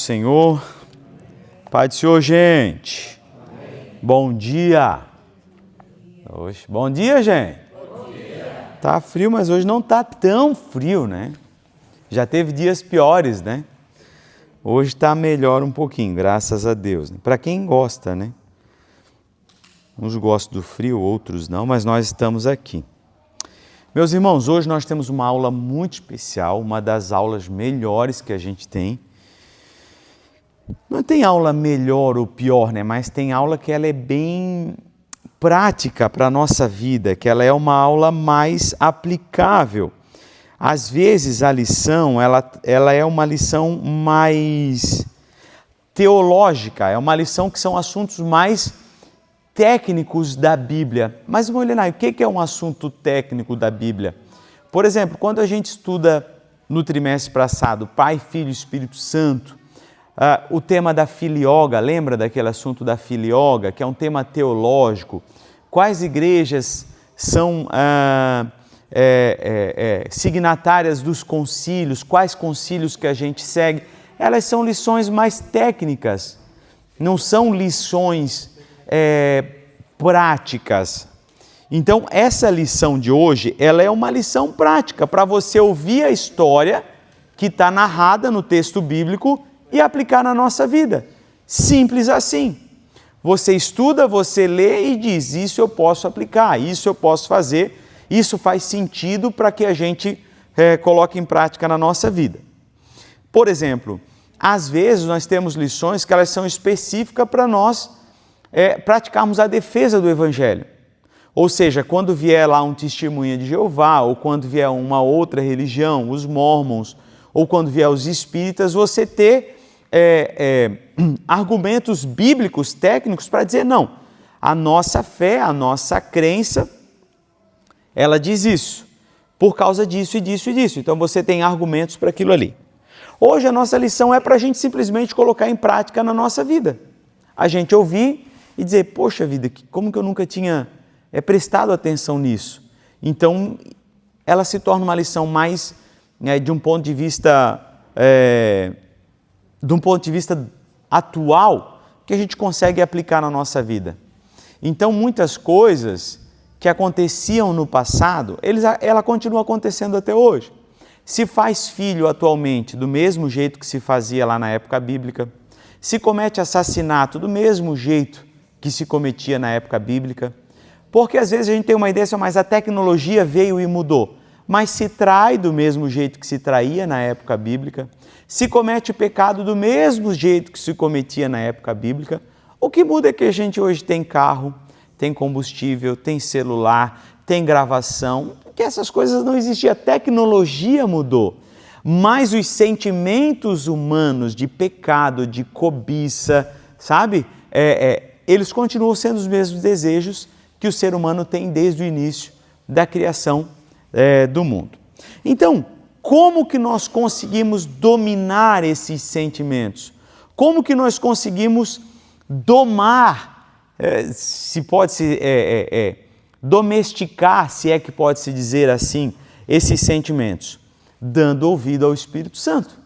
Senhor. Pai do Senhor, gente. Amém. Bom dia. Bom dia, gente. Bom dia. Tá frio, mas hoje não tá tão frio, né? Já teve dias piores, né? Hoje tá melhor um pouquinho, graças a Deus. Para quem gosta, né? Uns gostam do frio, outros não, mas nós estamos aqui. Meus irmãos, hoje nós temos uma aula muito especial, uma das aulas melhores que a gente tem. Não tem aula melhor ou pior, né? Mas tem aula que ela é bem prática para a nossa vida, que ela é uma aula mais aplicável. Às vezes a lição, ela é uma lição mais teológica, é uma lição que são assuntos mais técnicos da Bíblia. Mas, Molinari, o que é um assunto técnico da Bíblia? Por exemplo, quando a gente estuda no trimestre passado Pai, Filho e Espírito Santo, o tema da filioga, lembra daquele assunto da filioga, que é um tema teológico? Quais igrejas são signatárias dos concílios? Quais concílios que a gente segue? Elas são lições mais técnicas, não são lições práticas. Então, essa lição de hoje, ela é uma lição prática para você ouvir a história que está narrada no texto bíblico e aplicar na nossa vida. Simples assim. Você estuda, você lê e diz, isso eu posso aplicar, isso eu posso fazer, isso faz sentido para que a gente coloque em prática na nossa vida. Por exemplo, às vezes nós temos lições que elas são específicas para nós praticarmos a defesa do Evangelho. Ou seja, quando vier lá um testemunha de Jeová, ou quando vier uma outra religião, os mórmons, ou quando vier os espíritas, você ter argumentos bíblicos, técnicos, para dizer, não, a nossa fé, a nossa crença, ela diz isso, por causa disso e disso e disso. Então você tem argumentos para aquilo ali. Hoje a nossa lição é para a gente simplesmente colocar em prática na nossa vida. A gente ouvir e dizer, poxa vida, como que eu nunca tinha prestado atenção nisso? Então ela se torna uma lição mais de um ponto de vista atual, que a gente consegue aplicar na nossa vida. Então, muitas coisas que aconteciam no passado, ela continua acontecendo até hoje. Se faz filho atualmente do mesmo jeito que se fazia lá na época bíblica, se comete assassinato do mesmo jeito que se cometia na época bíblica, porque às vezes a gente tem uma ideia, mas a tecnologia veio e mudou. Mas se trai do mesmo jeito que se traía na época bíblica, se comete o pecado do mesmo jeito que se cometia na época bíblica. O que muda é que a gente hoje tem carro, tem combustível, tem celular, tem gravação, porque essas coisas não existiam, a tecnologia mudou. Mas os sentimentos humanos de pecado, de cobiça, sabe? Eles continuam sendo os mesmos desejos que o ser humano tem desde o início da criação do mundo. Então, como que nós conseguimos dominar esses sentimentos? Como que nós conseguimos domar, domesticar, se é que pode-se dizer assim, esses sentimentos? Dando ouvido ao Espírito Santo,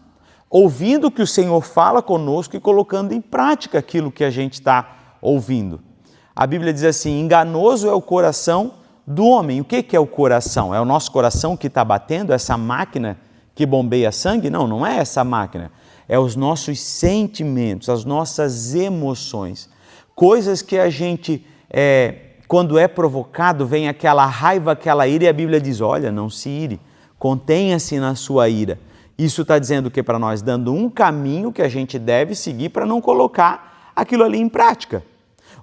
ouvindo o que o Senhor fala conosco e colocando em prática aquilo que a gente está ouvindo. A Bíblia diz assim, enganoso é o coração do homem. O que é o coração? É o nosso coração que está batendo, essa máquina que bombeia sangue? Não, não é essa máquina. É os nossos sentimentos, as nossas emoções. Coisas que a gente, quando é provocado, vem aquela raiva, aquela ira, e a Bíblia diz, olha, não se ire, contenha-se na sua ira. Isso está dizendo o que para nós? Dando um caminho que a gente deve seguir para não colocar aquilo ali em prática.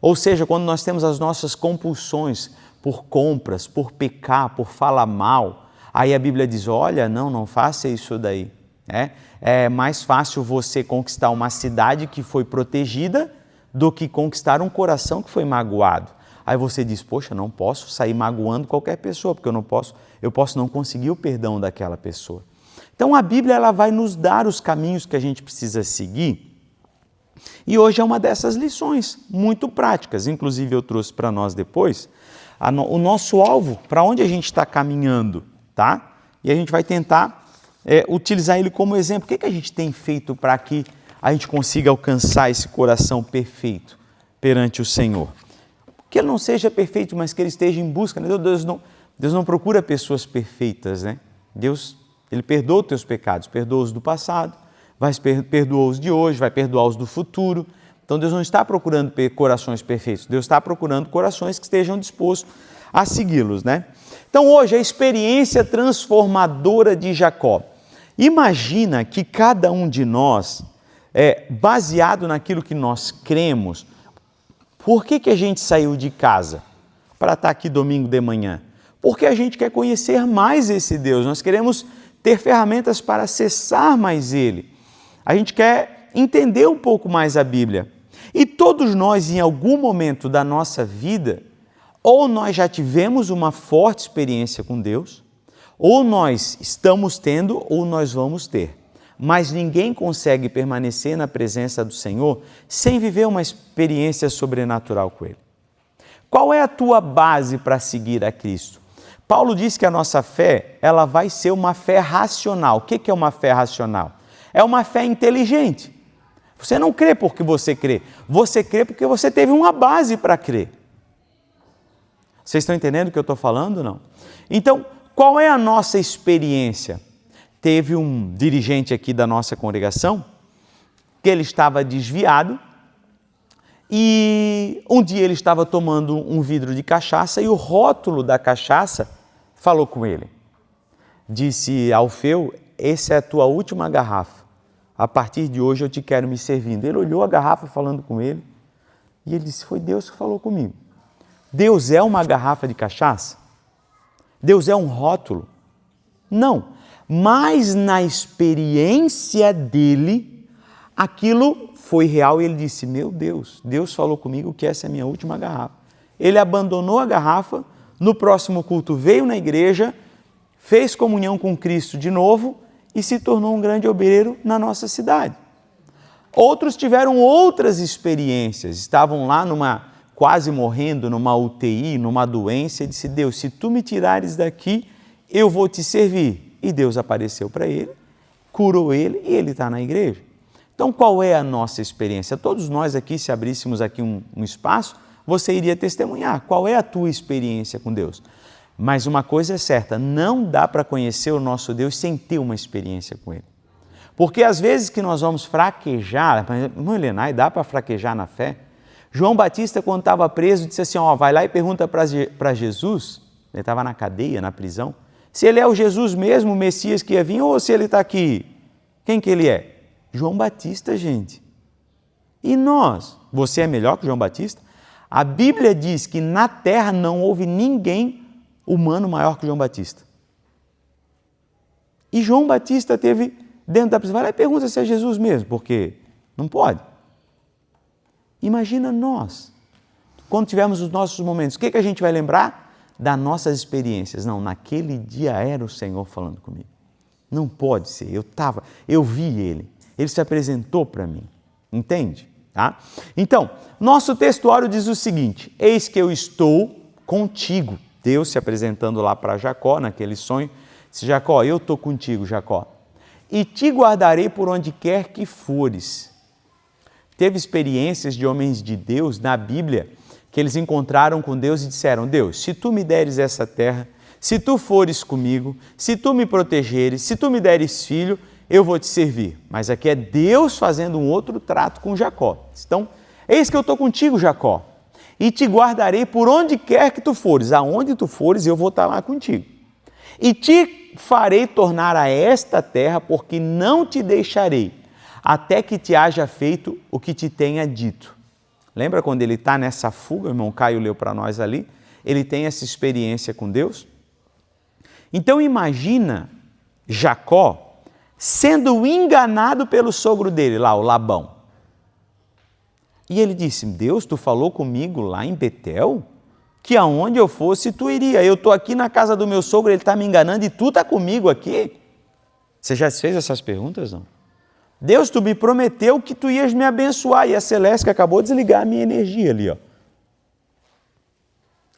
Ou seja, quando nós temos as nossas compulsões por compras, por pecar, por falar mal, aí a Bíblia diz, olha, não faça isso daí. É mais fácil você conquistar uma cidade que foi protegida do que conquistar um coração que foi magoado. Aí você diz, poxa, não posso sair magoando qualquer pessoa, porque eu posso não conseguir o perdão daquela pessoa. Então a Bíblia ela vai nos dar os caminhos que a gente precisa seguir. E hoje é uma dessas lições muito práticas, inclusive eu trouxe para nós depois, o nosso alvo, para onde a gente está caminhando, tá? E a gente vai tentar utilizar ele como exemplo. O que a gente tem feito para que a gente consiga alcançar esse coração perfeito perante o Senhor. Que ele não seja perfeito, mas que ele esteja em busca, né? Deus não procura pessoas perfeitas, né? Deus, ele perdoa os teus pecados, perdoa os do passado, perdoa os de hoje, vai perdoar os do futuro. Então Deus não está procurando corações perfeitos, Deus está procurando corações que estejam dispostos a segui-los, né? Então hoje a experiência transformadora de Jacó. Imagina que cada um de nós, baseado naquilo que nós cremos, por que a gente saiu de casa para estar aqui domingo de manhã? Porque a gente quer conhecer mais esse Deus, nós queremos ter ferramentas para acessar mais Ele. A gente quer entender um pouco mais a Bíblia. E todos nós, em algum momento da nossa vida, ou nós já tivemos uma forte experiência com Deus, ou nós estamos tendo, ou nós vamos ter. Mas ninguém consegue permanecer na presença do Senhor sem viver uma experiência sobrenatural com Ele. Qual é a tua base para seguir a Cristo? Paulo diz que a nossa fé, ela vai ser uma fé racional. O que é uma fé racional? É uma fé inteligente. Você não crê porque você crê porque você teve uma base para crer. Vocês estão entendendo o que eu estou falando, não? Então, qual é a nossa experiência? Teve um dirigente aqui da nossa congregação que ele estava desviado e um dia ele estava tomando um vidro de cachaça e o rótulo da cachaça falou com ele. Disse: Alfeu, essa é a tua última garrafa. A partir de hoje eu te quero me servindo. Ele olhou a garrafa falando com ele e ele disse: foi Deus que falou comigo. Deus é uma garrafa de cachaça? Deus é um rótulo? Não. Mas na experiência dele, aquilo foi real e ele disse: meu Deus, Deus falou comigo que essa é a minha última garrafa. Ele abandonou a garrafa, no próximo culto veio na igreja, fez comunhão com Cristo de novo e se tornou um grande obreiro na nossa cidade. Outros tiveram outras experiências, estavam lá quase morrendo numa UTI, numa doença, e disse: Deus, se tu me tirares daqui, eu vou te servir. E Deus apareceu para ele, curou ele e ele está na igreja. Então, qual é a nossa experiência? Todos nós aqui, se abríssemos aqui um espaço, você iria testemunhar. Qual é a tua experiência com Deus? Mas uma coisa é certa, não dá para conhecer o nosso Deus sem ter uma experiência com Ele. Porque às vezes que nós vamos fraquejar, irmão Helenai, dá para fraquejar na fé? João Batista, quando estava preso, disse assim: vai lá e pergunta para Jesus, ele estava na cadeia, na prisão, se ele é o Jesus mesmo, o Messias que ia vir, ou se ele está aqui. Quem que ele é? João Batista, gente. E nós? Você é melhor que João Batista? A Bíblia diz que na terra não houve ninguém humano maior que João Batista. E João Batista teve dentro da prisão. Vai lá e pergunta se é Jesus mesmo, porque não pode. Imagina nós, quando tivermos os nossos momentos, o que a gente vai lembrar? Das nossas experiências. Não, naquele dia era o Senhor falando comigo. Não pode ser, eu vi Ele se apresentou para mim, entende? Tá? Então, nosso textuário diz o seguinte: eis que eu estou contigo. Deus se apresentando lá para Jacó, naquele sonho, disse: Jacó, eu estou contigo, Jacó, e te guardarei por onde quer que fores. Teve experiências de homens de Deus na Bíblia que eles encontraram com Deus e disseram: Deus, se tu me deres essa terra, se tu fores comigo, se tu me protegeres, se tu me deres filho, eu vou te servir. Mas aqui é Deus fazendo um outro trato com Jacó. Então, eis que eu estou contigo, Jacó, e te guardarei por onde quer que tu fores. Aonde tu fores, eu vou estar lá contigo. E te farei tornar a esta terra, porque não te deixarei, até que te haja feito o que te tenha dito. Lembra quando ele está nessa fuga, o irmão Caio leu para nós ali, ele tem essa experiência com Deus? Então imagina Jacó sendo enganado pelo sogro dele, lá o Labão. E ele disse: Deus, tu falou comigo lá em Betel, que aonde eu fosse tu iria. Eu estou aqui na casa do meu sogro, ele está me enganando e tu está comigo aqui? Você já fez essas perguntas, não? Deus, tu me prometeu que tu ias me abençoar. E a Celeste acabou de desligar a minha energia ali, ó.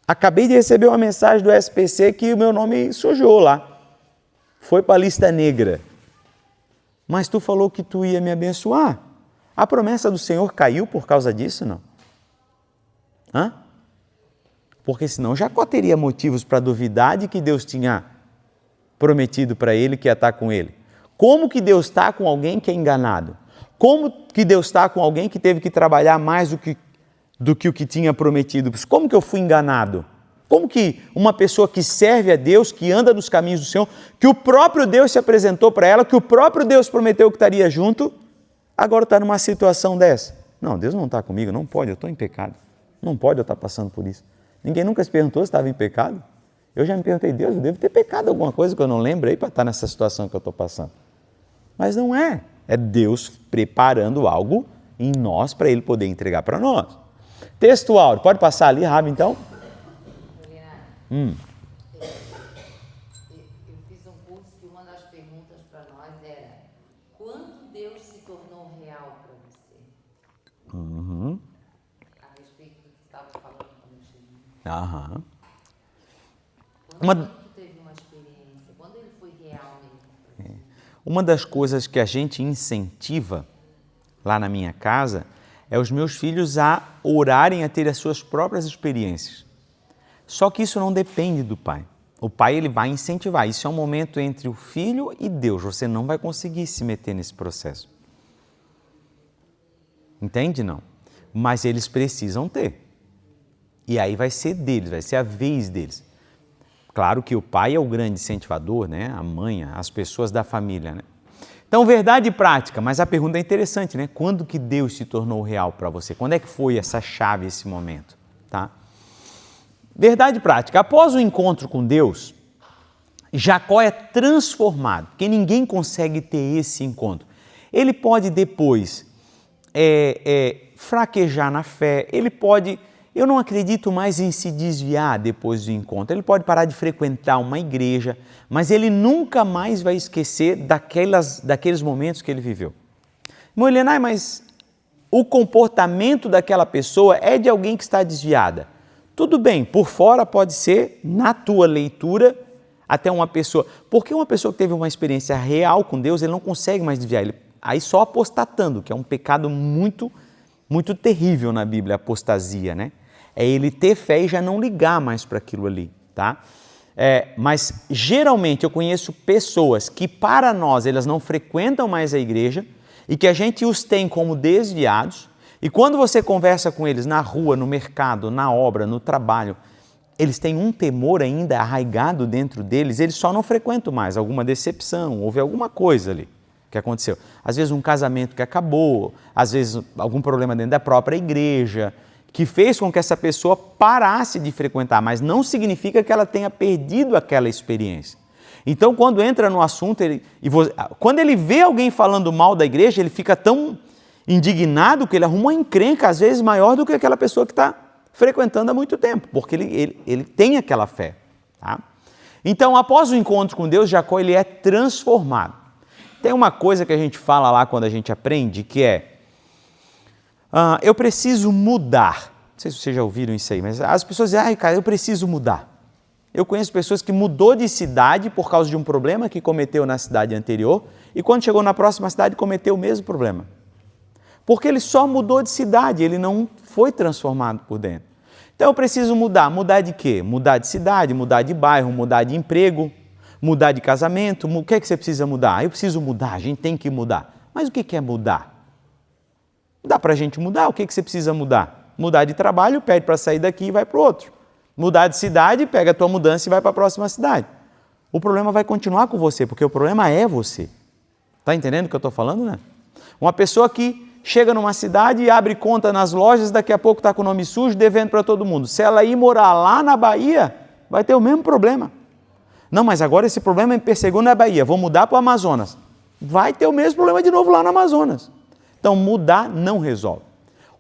Acabei de receber uma mensagem do SPC que o meu nome sujou lá. Foi para a lista negra. Mas tu falou que tu ia me abençoar. A promessa do Senhor caiu por causa disso, não? Hã? Porque senão Jacó teria motivos para duvidar de que Deus tinha prometido para ele que ia estar com ele. Como que Deus está com alguém que é enganado? Como que Deus está com alguém que teve que trabalhar mais do que o que tinha prometido? Como que eu fui enganado? Como que uma pessoa que serve a Deus, que anda nos caminhos do Senhor, que o próprio Deus se apresentou para ela, que o próprio Deus prometeu que estaria junto, agora está numa situação dessa? Não, Deus não está comigo, não pode, eu estou em pecado. Não pode eu estar passando por isso. Ninguém nunca se perguntou se estava em pecado. Eu já me perguntei, Deus, eu devo ter pecado alguma coisa que eu não lembro aí para estar nessa situação que eu estou passando. Mas não é. É Deus preparando algo em nós para Ele poder entregar para nós. Texto áureo. Pode passar ali, Rabi, então? Eu fiz um curso que uma das perguntas para nós era: quando Deus se tornou real para você? A respeito do que você estava falando quando eu cheguei. Quando tu teve uma experiência? Quando ele foi real mesmo? Uma das coisas que a gente incentiva lá na minha casa é os meus filhos a orarem, a ter as suas próprias experiências. Só que isso não depende do pai. O pai ele vai incentivar. Isso é um momento entre o filho e Deus. Você não vai conseguir se meter nesse processo. Entende, não? Mas eles precisam ter. E aí vai ser deles, vai ser a vez deles. Claro que o pai é o grande incentivador, né? A mãe, as pessoas da família, né? Então, verdade e prática, mas a pergunta é interessante, né? Quando que Deus se tornou real para você? Quando é que foi essa chave, esse momento? Tá? Verdade e prática. Após o encontro com Deus, Jacó é transformado, porque ninguém consegue ter esse encontro. Ele pode depois fraquejar na fé, ele pode... Eu não acredito mais em se desviar depois do encontro. Ele pode parar de frequentar uma igreja, mas ele nunca mais vai esquecer daqueles momentos que ele viveu. Molenai, mas o comportamento daquela pessoa é de alguém que está desviada. Tudo bem, por fora pode ser, na tua leitura, até uma pessoa... Porque uma pessoa que teve uma experiência real com Deus, ele não consegue mais desviar. Ele, aí só apostatando, que é um pecado muito, muito terrível na Bíblia, a apostasia, né? É ele ter fé e já não ligar mais para aquilo ali, tá? Mas geralmente eu conheço pessoas que para nós elas não frequentam mais a igreja e que a gente os tem como desviados, e quando você conversa com eles na rua, no mercado, na obra, no trabalho, eles têm um temor ainda arraigado dentro deles, eles só não frequentam mais, alguma decepção, houve alguma coisa ali que aconteceu. Às vezes um casamento que acabou, às vezes algum problema dentro da própria igreja, que fez com que essa pessoa parasse de frequentar, mas não significa que ela tenha perdido aquela experiência. Então, quando entra no assunto, quando ele vê alguém falando mal da igreja, ele fica tão indignado que ele arruma uma encrenca, às vezes maior do que aquela pessoa que está frequentando há muito tempo, porque ele tem aquela fé. Tá? Então, após o encontro com Deus, Jacó ele é transformado. Tem uma coisa que a gente fala lá quando a gente aprende, que é eu preciso mudar. Não sei se vocês já ouviram isso aí, mas as pessoas dizem, cara, eu preciso mudar. Eu conheço pessoas que mudou de cidade por causa de um problema que cometeu na cidade anterior e quando chegou na próxima cidade cometeu o mesmo problema. Porque ele só mudou de cidade, ele não foi transformado por dentro. Então eu preciso mudar. Mudar de quê? Mudar de cidade, mudar de bairro, mudar de emprego, mudar de casamento. O que é que você precisa mudar? Eu preciso mudar, a gente tem que mudar. Mas o que é mudar? Dá para a gente mudar. O que você precisa mudar? Mudar de trabalho, pede para sair daqui e vai para o outro. Mudar de cidade, pega a tua mudança e vai para a próxima cidade. O problema vai continuar com você, porque o problema é você. Está entendendo o que eu estou falando, né? Uma pessoa que chega numa cidade e abre conta nas lojas, daqui a pouco está com o nome sujo, devendo para todo mundo. Se ela ir morar lá na Bahia, vai ter o mesmo problema. Não, mas agora esse problema me perseguiu na Bahia, vou mudar para o Amazonas. Vai ter o mesmo problema de novo lá no Amazonas. Então, mudar não resolve.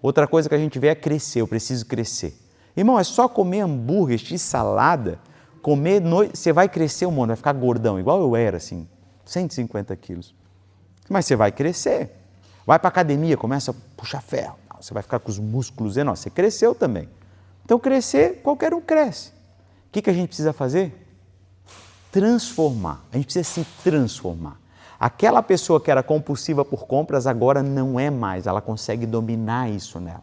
Outra coisa que a gente vê é crescer, eu preciso crescer. Irmão, é só comer hambúrguer, de salada, você vai crescer um monte, vai ficar gordão, igual eu era, assim, 150 quilos. Mas você vai crescer. Vai para a academia, começa a puxar ferro, você vai ficar com os músculos enormes, você cresceu também. Então, crescer, qualquer um cresce. O que a gente precisa fazer? Transformar. A gente precisa se transformar. Aquela pessoa que era compulsiva por compras agora não é mais, ela consegue dominar isso nela.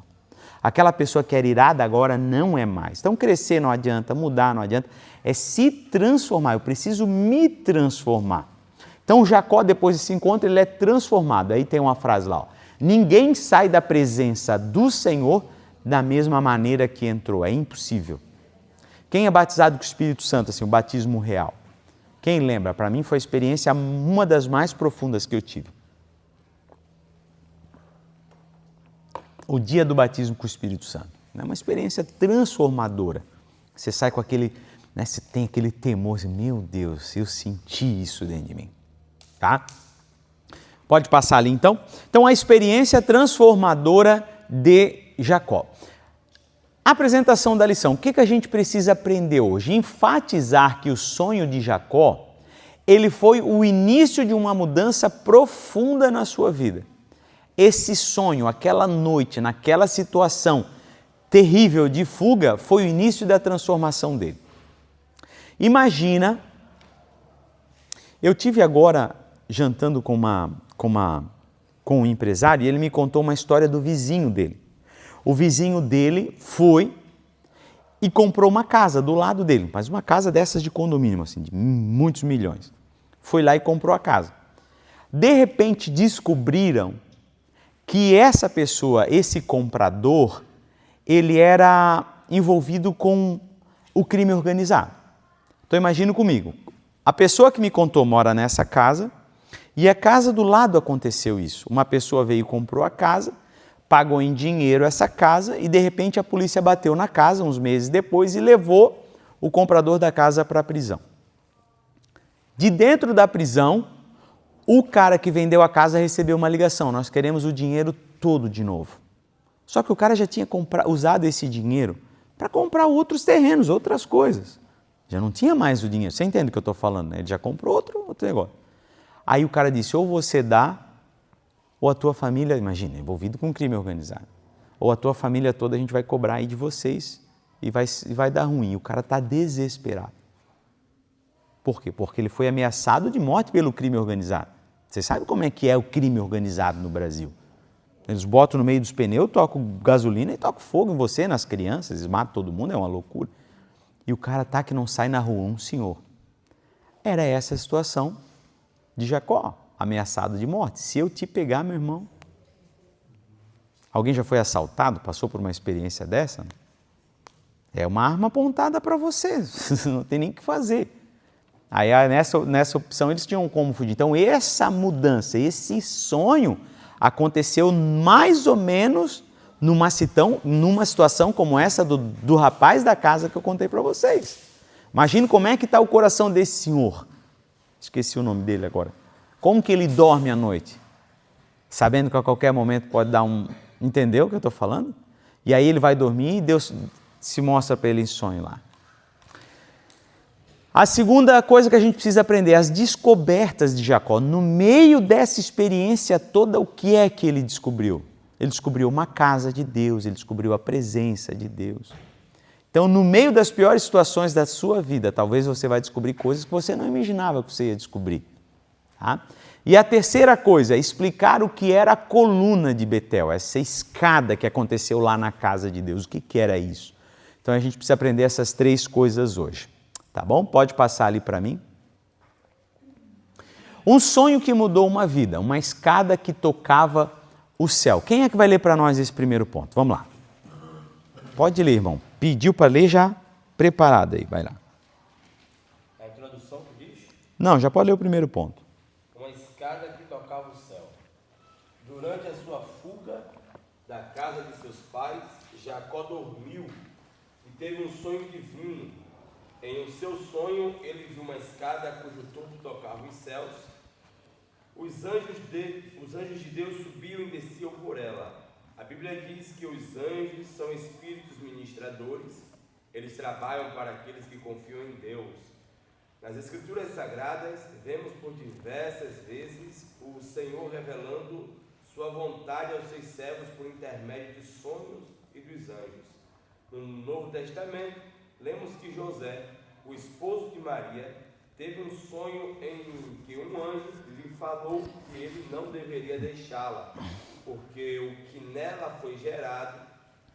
Aquela pessoa que era irada agora não é mais. Então crescer não adianta, mudar não adianta, é se transformar, eu preciso me transformar. Então Jacó, depois desse encontro, ele é transformado. Aí tem uma frase lá, ó, ninguém sai da presença do Senhor da mesma maneira que entrou, é impossível. Quem é batizado com o Espírito Santo, assim, o batismo real? Quem lembra? Para mim foi a experiência uma das mais profundas que eu tive. O dia do batismo com o Espírito Santo. É uma experiência transformadora. Você sai com aquele, né, você tem aquele temor, assim, meu Deus, eu senti isso dentro de mim. Tá? Pode passar ali então. Então a experiência transformadora de Jacó. Apresentação da lição. O que a gente precisa aprender hoje? Enfatizar que o sonho de Jacó, ele foi o início de uma mudança profunda na sua vida. Esse sonho, aquela noite, naquela situação terrível de fuga, foi o início da transformação dele. Imagina, eu tive agora jantando com um empresário e ele me contou uma história do vizinho dele. O vizinho dele foi e comprou uma casa do lado dele, mas uma casa dessas de condomínio, assim, de muitos milhões. Foi lá e comprou a casa. De repente descobriram que essa pessoa, esse comprador, ele era envolvido com o crime organizado. Então imagina comigo, a pessoa que me contou mora nessa casa e a casa do lado aconteceu isso. Uma pessoa veio e comprou a casa, pagou em dinheiro essa casa e de repente a polícia bateu na casa uns meses depois e levou o comprador da casa para a prisão. De dentro da prisão, o cara que vendeu a casa recebeu uma ligação, nós queremos o dinheiro todo de novo. Só que o cara já tinha usado esse dinheiro para comprar outros terrenos, outras coisas. Já não tinha mais o dinheiro, você entende o que eu estou falando, né? Ele já comprou outro negócio. Aí o cara disse, ou você dá, ou a tua família, imagina, envolvido com crime organizado, ou a tua família toda a gente vai cobrar aí de vocês e vai dar ruim. O cara está desesperado. Por quê? Porque ele foi ameaçado de morte pelo crime organizado. Você sabe como é que é o crime organizado no Brasil? Eles botam no meio dos pneus, tocam gasolina e tocam fogo em você, nas crianças, eles matam todo mundo, é uma loucura. E o cara tá que não sai na rua, um senhor. Era essa a situação de Jacó, ameaçado de morte. Se eu te pegar, meu irmão... Alguém já foi assaltado, passou por uma experiência dessa? É uma arma apontada para você, não tem nem o que fazer. Aí nessa opção eles tinham como fugir. Então essa mudança, esse sonho aconteceu mais ou menos numa situação como essa do rapaz da casa que eu contei para vocês. Imagina como é que está o coração desse senhor. Esqueci o nome dele agora. Como que ele dorme à noite? Sabendo que a qualquer momento pode dar um... Entendeu o que eu estou falando? E aí ele vai dormir e Deus se mostra para ele em sonho lá. A segunda coisa que a gente precisa aprender é as descobertas de Jacó. No meio dessa experiência toda, o que é que ele descobriu? Ele descobriu uma casa de Deus, ele descobriu a presença de Deus. Então, no meio das piores situações da sua vida, talvez você vai descobrir coisas que você não imaginava que você ia descobrir. Tá? E a terceira coisa é explicar o que era a coluna de Betel, essa escada que aconteceu lá na casa de Deus. O que era isso? Então, a gente precisa aprender essas três coisas hoje. Tá bom? Pode passar ali para mim. Um sonho que mudou uma vida, uma escada que tocava o céu. Quem é que vai ler para nós esse primeiro ponto? Vamos lá. Pode ler, irmão. Pediu para ler já preparado aí, vai lá. A introdução que diz? Não, já pode ler o primeiro ponto. Uma escada que tocava o céu. Durante a sua fuga da casa de seus pais, Jacó dormiu e teve um sonho divino. Em o seu sonho, ele viu uma escada cujo topo tocava os céus. Os anjos de Deus subiam e desciam por ela. A Bíblia diz que os anjos são espíritos ministradores. Eles trabalham para aqueles que confiam em Deus. Nas Escrituras Sagradas, vemos por diversas vezes o Senhor revelando sua vontade aos seus servos por intermédio de sonhos e dos anjos. No Novo Testamento, lemos que José, o esposo de Maria, teve um sonho em que um anjo lhe falou que ele não deveria deixá-la, porque o que nela foi gerado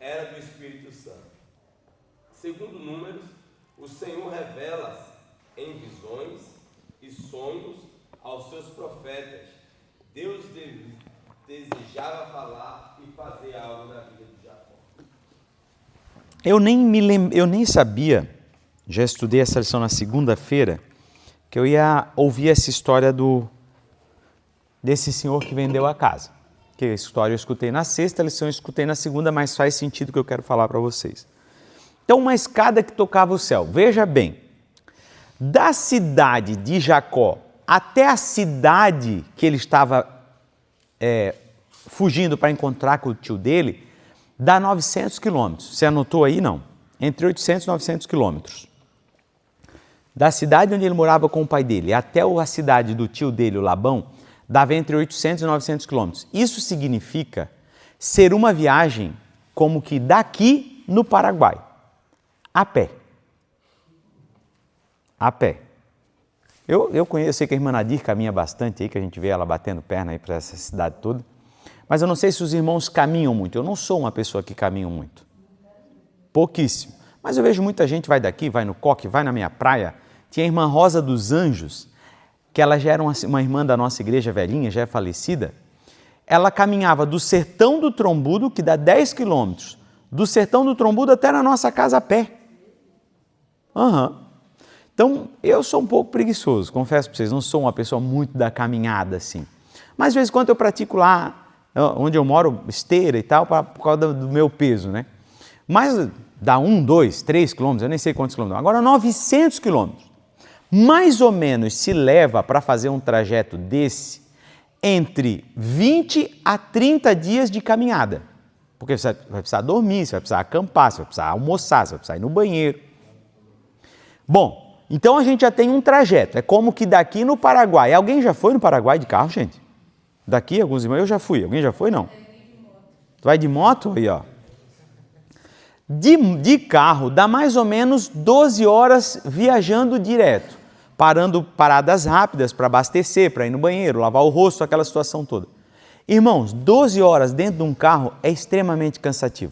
era do Espírito Santo. Segundo Números, o Senhor revela-se em visões e sonhos aos seus profetas. Deus desejava falar e fazer algo na vida de Jacó. Eu nem sabia, já estudei essa lição na segunda-feira, que eu ia ouvir essa história desse senhor que vendeu a casa. Que a história eu escutei na sexta, a lição eu escutei na segunda, mas faz sentido o que eu quero falar para vocês. Então, uma escada que tocava o céu. Veja bem, da cidade de Jacó até a cidade que ele estava fugindo para encontrar com o tio dele, dá 900 quilômetros. Você anotou aí? Não. Entre 800 e 900 quilômetros. Da cidade onde ele morava com o pai dele até a cidade do tio dele, o Labão, dava entre 800 e 900 quilômetros. Isso significa ser uma viagem como que daqui no Paraguai, a pé. A pé. Eu sei que a irmã Nadir caminha bastante aí, que a gente vê ela batendo perna aí para essa cidade toda. Mas eu não sei se os irmãos caminham muito. Eu não sou uma pessoa que caminha muito. Pouquíssimo. Mas eu vejo muita gente vai daqui, vai no coque, vai na minha praia. Tinha a irmã Rosa dos Anjos, que ela já era uma irmã da nossa igreja velhinha, já é falecida. Ela caminhava do Sertão do Trombudo, que dá 10 quilômetros, do Sertão do Trombudo até na nossa casa a pé. Então, eu sou um pouco preguiçoso, confesso para vocês, não sou uma pessoa muito da caminhada assim. Mas de vez em quando eu pratico lá, onde eu moro, esteira e tal, por causa do meu peso, né? Mas dá 1, 2, 3 quilômetros, eu nem sei quantos quilômetros. Agora 900 quilômetros. Mais ou menos se leva para fazer um trajeto desse entre 20 a 30 dias de caminhada. Porque você vai precisar dormir, você vai precisar acampar, você vai precisar almoçar, você vai precisar ir no banheiro. Bom, então a gente já tem um trajeto. É como que daqui no Paraguai. Alguém já foi no Paraguai de carro, gente? Daqui, alguns irmãos, eu já fui. Alguém já foi, não? Tu vai de moto? Aí, ó. De carro, dá mais ou menos 12 horas viajando direto. Paradas rápidas para abastecer, para ir no banheiro, lavar o rosto, aquela situação toda. Irmãos, 12 horas dentro de um carro é extremamente cansativo.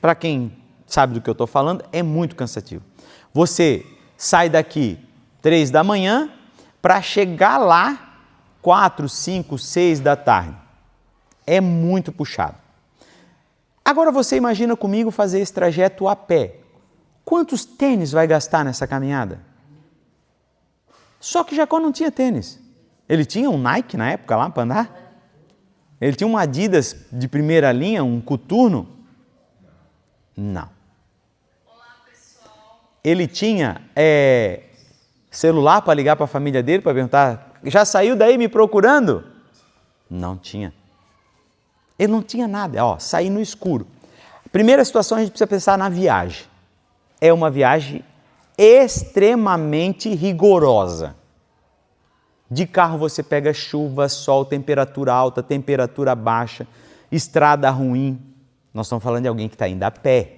Para quem sabe do que eu estou falando, é muito cansativo. Você sai daqui 3 da manhã para chegar lá 4, 5, 6 da tarde. É muito puxado. Agora você imagina comigo fazer esse trajeto a pé. Quantos tênis vai gastar nessa caminhada? Só que Jacó não tinha tênis. Ele tinha um Nike na época lá para andar? Ele tinha um Adidas de primeira linha, um coturno? Não. Ele tinha celular para ligar para a família dele, para perguntar, já saiu daí me procurando? Não tinha. Ele não tinha nada, sair no escuro. Primeira situação, a gente precisa pensar na viagem. É uma viagem extremamente rigorosa. De carro você pega chuva, sol, temperatura alta, temperatura baixa, estrada ruim. Nós estamos falando de alguém que está indo a pé.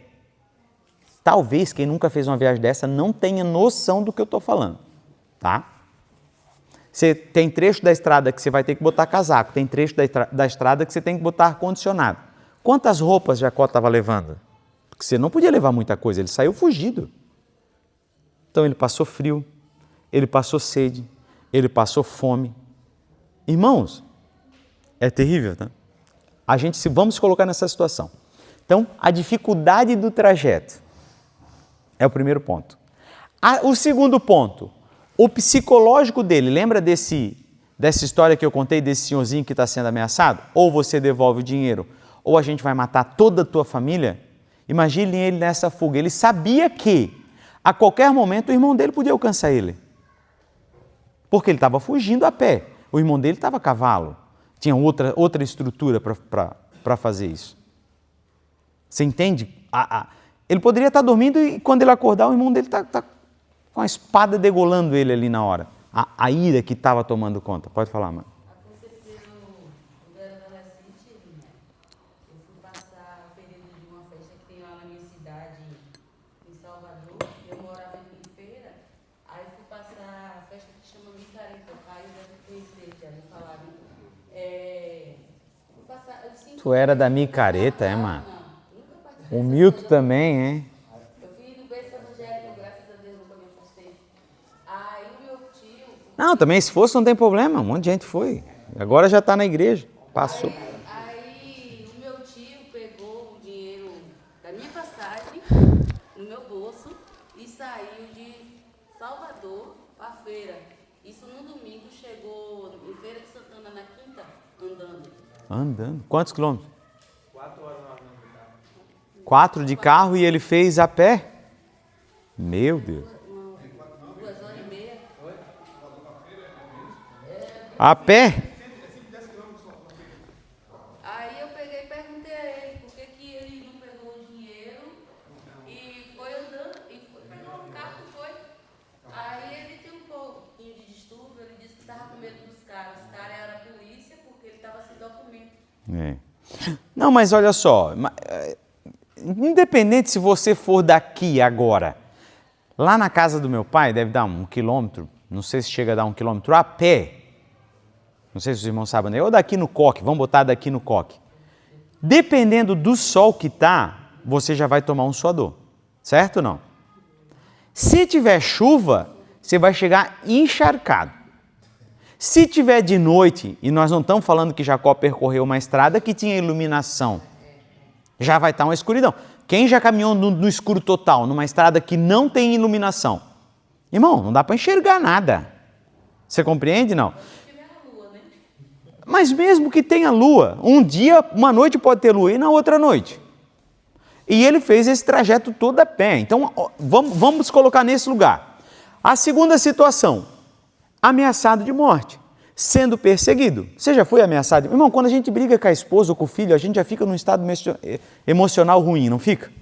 Talvez quem nunca fez uma viagem dessa não tenha noção do que eu estou falando, tá? Você tem trecho da estrada que você vai ter que botar casaco, tem trecho da estrada que você tem que botar ar-condicionado. Quantas roupas Jacó estava levando? Porque você não podia levar muita coisa, ele saiu fugido. Então ele passou frio, ele passou sede, ele passou fome. Irmãos, é terrível, tá? Vamos se colocar nessa situação. Então, a dificuldade do trajeto é o primeiro ponto. O segundo ponto, o psicológico dele. Lembra dessa história que eu contei desse senhorzinho que está sendo ameaçado? Ou você devolve o dinheiro, ou a gente vai matar toda a tua família. Imagine ele nessa fuga. Ele sabia que a qualquer momento o irmão dele podia alcançar ele. Porque ele estava fugindo a pé. O irmão dele estava a cavalo. Tinha outra estrutura para fazer isso. Você entende? Ele poderia estar dormindo e quando ele acordar, o irmão dele está com a espada degolando ele ali na hora. A ira que estava tomando conta. Pode falar, mano. Aconteceu quando eu era adolescente, eu fui passar o período de uma festa que tem lá na minha cidade, em Salvador. Eu morava em feira, aí Tu era da micareta, mano? O Milton também, hein? Eu fui no berço evangélico, graças a Deus, nunca me afastei. Aí o meu tio... Não, também se fosse não tem problema, um monte de gente foi. Agora já está na igreja, passou. Aí o meu tio pegou o dinheiro da minha passagem no meu bolso e saiu de Salvador para a feira. Isso no domingo, chegou em Feira de Santana na quinta, andando. Andando? Quantos quilômetros? 4 de carro e ele fez a pé? Meu Deus. 2 horas e meia. A pé? Aí eu peguei e perguntei a ele por que ele não pegou o dinheiro e foi andando, pegou um carro e foi. Aí ele tem um pouquinho de distúrbio, ele disse que estava com medo dos caras. Os caras eram a polícia porque ele estava sem documento. É. Não, mas olha só, independente se você for daqui agora, lá na casa do meu pai deve dar 1 quilômetro, não sei se chega a dar 1 quilômetro a pé, não sei se os irmãos sabem, ou daqui no coque, vamos botar daqui no coque. Dependendo do sol que tá, você já vai tomar um suador, certo ou não? Se tiver chuva, você vai chegar encharcado. Se tiver de noite, e nós não estamos falando que Jacó percorreu uma estrada que tinha iluminação, já vai estar uma escuridão. Quem já caminhou no escuro total, numa estrada que não tem iluminação? Irmão, não dá para enxergar nada. Você compreende, não? Mas mesmo que tenha lua, um dia, uma noite pode ter lua e na outra noite. E ele fez esse trajeto todo a pé. Então, vamos colocar nesse lugar. A segunda situação, ameaçado de morte, sendo perseguido. Você já foi ameaçado? Irmão, quando a gente briga com a esposa ou com o filho, a gente já fica num estado emocional ruim, não fica?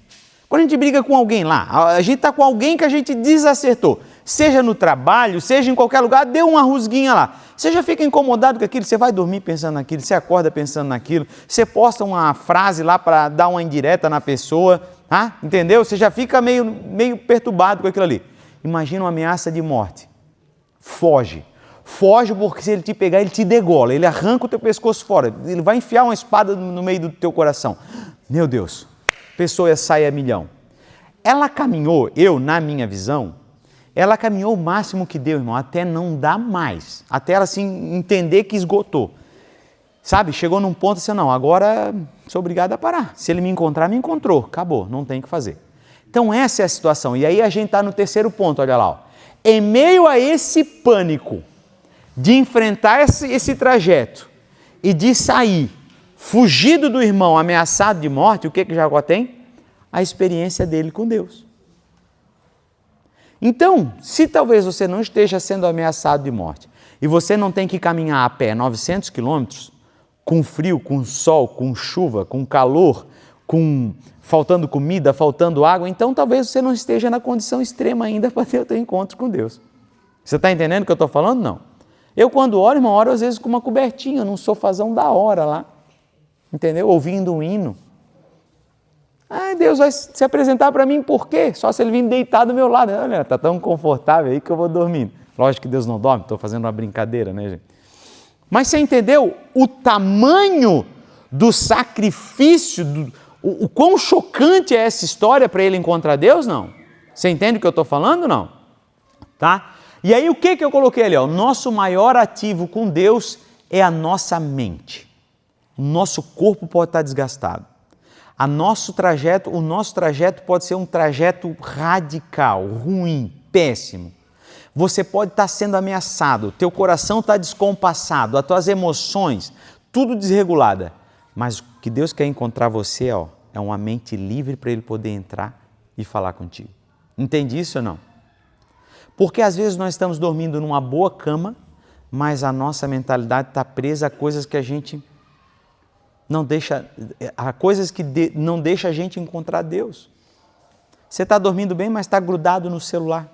Quando a gente briga com alguém lá, a gente está com alguém que a gente desacertou, seja no trabalho, seja em qualquer lugar, deu uma rusguinha lá. Você já fica incomodado com aquilo, você vai dormir pensando naquilo, você acorda pensando naquilo, você posta uma frase lá para dar uma indireta na pessoa, entendeu? Você já fica meio perturbado com aquilo ali. Imagina uma ameaça de morte. Foge. Foge porque se ele te pegar, ele te degola, ele arranca o teu pescoço fora, ele vai enfiar uma espada no meio do teu coração. Meu Deus, a pessoa sai a milhão. Ela caminhou, na minha visão, ela caminhou o máximo que deu, irmão, até não dar mais, até ela assim entender que esgotou. Sabe, chegou num ponto assim, não, agora sou obrigado a parar. Se ele me encontrar, me encontrou, acabou, não tem o que fazer. Então essa é a situação, e aí a gente está no terceiro ponto, olha lá, ó. Em meio a esse pânico de enfrentar esse trajeto e de sair fugido do irmão ameaçado de morte, o que Jacó tem? A experiência dele com Deus. Então, se talvez você não esteja sendo ameaçado de morte e você não tem que caminhar a pé 900 quilômetros, com frio, com sol, com chuva, com calor, com faltando comida, faltando água, então talvez você não esteja na condição extrema ainda para ter o teu encontro com Deus. Você está entendendo o que eu estou falando? Não. Eu quando oro, irmão, oro às vezes com uma cobertinha, num sofazão da hora lá, entendeu? Ouvindo um hino. Deus vai se apresentar para mim por quê? Só se ele vir deitado do meu lado. Olha, está tão confortável aí que eu vou dormindo. Lógico que Deus não dorme, estou fazendo uma brincadeira, né, gente? Mas você entendeu o tamanho do sacrifício, o quão chocante é essa história para ele encontrar Deus? Não. Você entende o que eu estou falando? Não. Tá? E aí o que eu coloquei ali? O nosso maior ativo com Deus é a nossa mente. O nosso corpo pode estar desgastado. O nosso trajeto pode ser um trajeto radical, ruim, péssimo. Você pode estar sendo ameaçado, teu coração está descompassado, as tuas emoções, tudo desregulada. Mas o que Deus quer encontrar você, é uma mente livre para Ele poder entrar e falar contigo. Entende isso ou não? Porque às vezes nós estamos dormindo numa boa cama, mas a nossa mentalidade está presa a coisas que a gente não deixa, não deixa a gente encontrar Deus. Você está dormindo bem, mas está grudado no celular.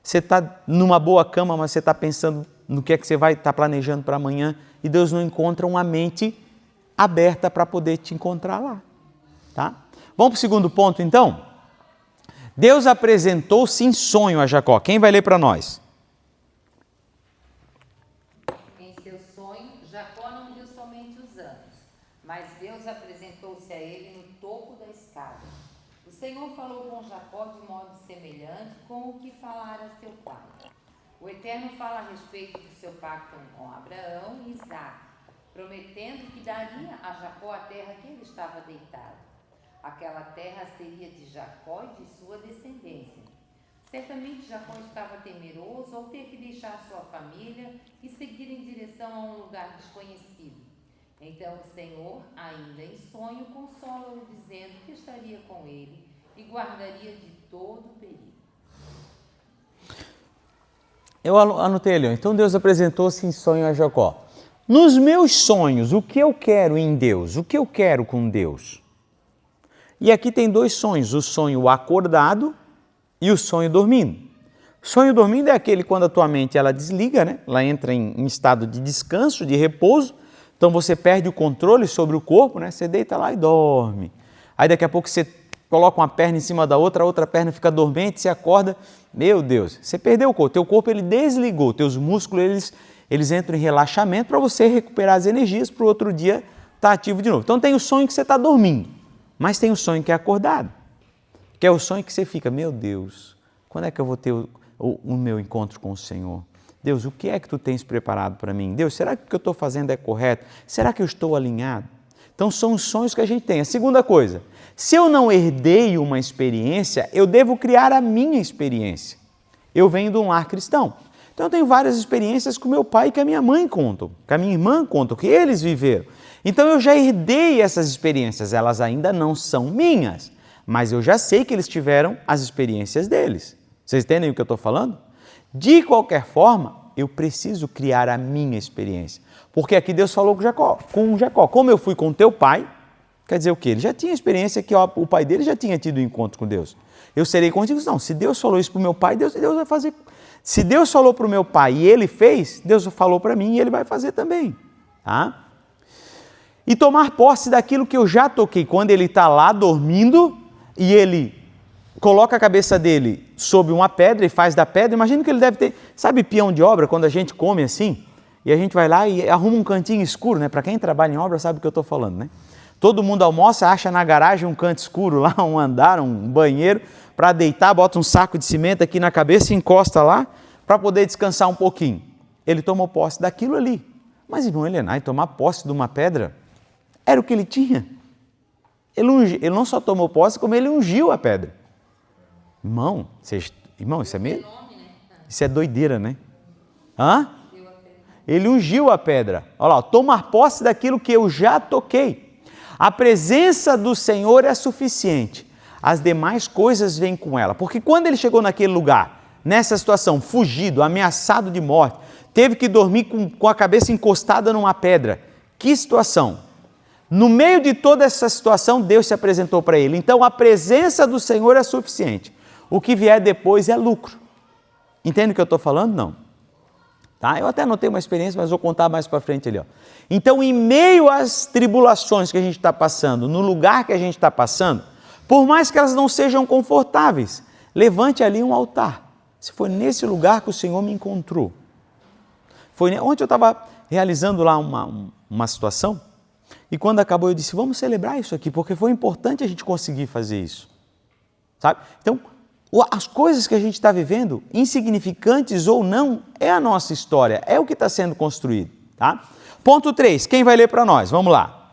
Você está numa boa cama, mas você está pensando no que é que você vai estar planejando para amanhã e Deus não encontra uma mente aberta para poder te encontrar lá. Tá? Vamos para o segundo ponto, então? Deus apresentou-se em sonho a Jacó. Quem vai ler para nós? Em seu sonho, Jacó não viu somente os anos, mas Deus Deus apresentou-se a ele no topo da escada. O Senhor falou com Jacó de modo semelhante com o que falara seu pai. O Eterno fala a respeito do seu pacto com Abraão e Isaque, prometendo que daria a Jacó a terra que ele estava deitado. Aquela terra seria de Jacó e de sua descendência. Certamente Jacó estava temeroso ao ter que deixar sua família e seguir em direção a um lugar desconhecido. Então o Senhor, ainda em sonho, consola-o dizendo que estaria com ele e guardaria de todo o perigo. Eu anotei ali, então Deus apresentou-se em sonho a Jacó. Nos meus sonhos, o que eu quero em Deus? O que eu quero com Deus? E aqui tem dois sonhos, o sonho acordado e o sonho dormindo. O sonho dormindo é aquele quando a tua mente ela desliga, né? Ela entra em estado de descanso, de repouso, então você perde o controle sobre o corpo, né? Você deita lá e dorme. Aí daqui a pouco você coloca uma perna em cima da outra, a outra perna fica dormente, você acorda, meu Deus, você perdeu o corpo, teu corpo ele desligou, teus músculos eles entram em relaxamento para você recuperar as energias para o outro dia estar ativo de novo. Então tem o sonho que você está dormindo, mas tem o sonho que é acordado, que é o sonho que você fica, meu Deus, quando é que eu vou ter o meu encontro com o Senhor? Deus, o que é que tu tens preparado para mim? Deus, será que o que eu estou fazendo é correto? Será que eu estou alinhado? Então são os sonhos que a gente tem. A segunda coisa, se eu não herdei uma experiência, eu devo criar a minha experiência. Eu venho de um lar cristão. Então eu tenho várias experiências que o meu pai e que a minha mãe contam, que a minha irmã contam, que eles viveram. Então eu já herdei essas experiências, elas ainda não são minhas, mas eu já sei que eles tiveram as experiências deles. Vocês entendem o que eu estou falando? De qualquer forma, eu preciso criar a minha experiência. Porque aqui Deus falou com Jacó, como eu fui com teu pai, quer dizer o quê? Ele já tinha experiência que o pai dele já tinha tido um encontro com Deus. Eu serei contigo? Não, se Deus falou isso para o meu pai, Deus vai fazer. Se Deus falou para o meu pai e ele fez, Deus falou para mim e ele vai fazer também. Tá? E tomar posse daquilo que eu já toquei. Quando ele está lá dormindo e ele coloca a cabeça dele sobre uma pedra e faz da pedra, imagina que ele deve ter, sabe peão de obra, quando a gente come assim, e a gente vai lá e arruma um cantinho escuro, né? Para quem trabalha em obra sabe o que eu estou falando, né? Todo mundo almoça, acha na garagem um canto escuro lá, um andar, um banheiro, para deitar, bota um saco de cimento aqui na cabeça e encosta lá, para poder descansar um pouquinho. Ele tomou posse daquilo ali. Mas, irmão Elenai, tomar posse de uma pedra era o que ele tinha. Ele não só tomou posse, como ele ungiu a pedra. Irmão, isso é meio... Isso é doideira, né? Hã? Ele ungiu a pedra. Olha lá, tomar posse daquilo que eu já toquei. A presença do Senhor é suficiente. As demais coisas vêm com ela. Porque quando ele chegou naquele lugar, nessa situação, fugido, ameaçado de morte, teve que dormir com a cabeça encostada numa pedra. Que situação! No meio de toda essa situação, Deus se apresentou para ele. Então, a presença do Senhor é suficiente. O que vier depois é lucro. Entende o que eu estou falando? Não. Tá? Eu até anotei uma experiência, mas vou contar mais para frente ali. Ó. Então, em meio às tribulações que a gente está passando, no lugar que a gente está passando, por mais que elas não sejam confortáveis, levante ali um altar. Se foi nesse lugar que o Senhor me encontrou. Ontem eu estava realizando lá uma situação, e quando acabou eu disse, vamos celebrar isso aqui, porque foi importante a gente conseguir fazer isso. Sabe? Então, as coisas que a gente está vivendo, insignificantes ou não, é a nossa história, é o que está sendo construído. Tá? Ponto 3, quem vai ler para nós? Vamos lá.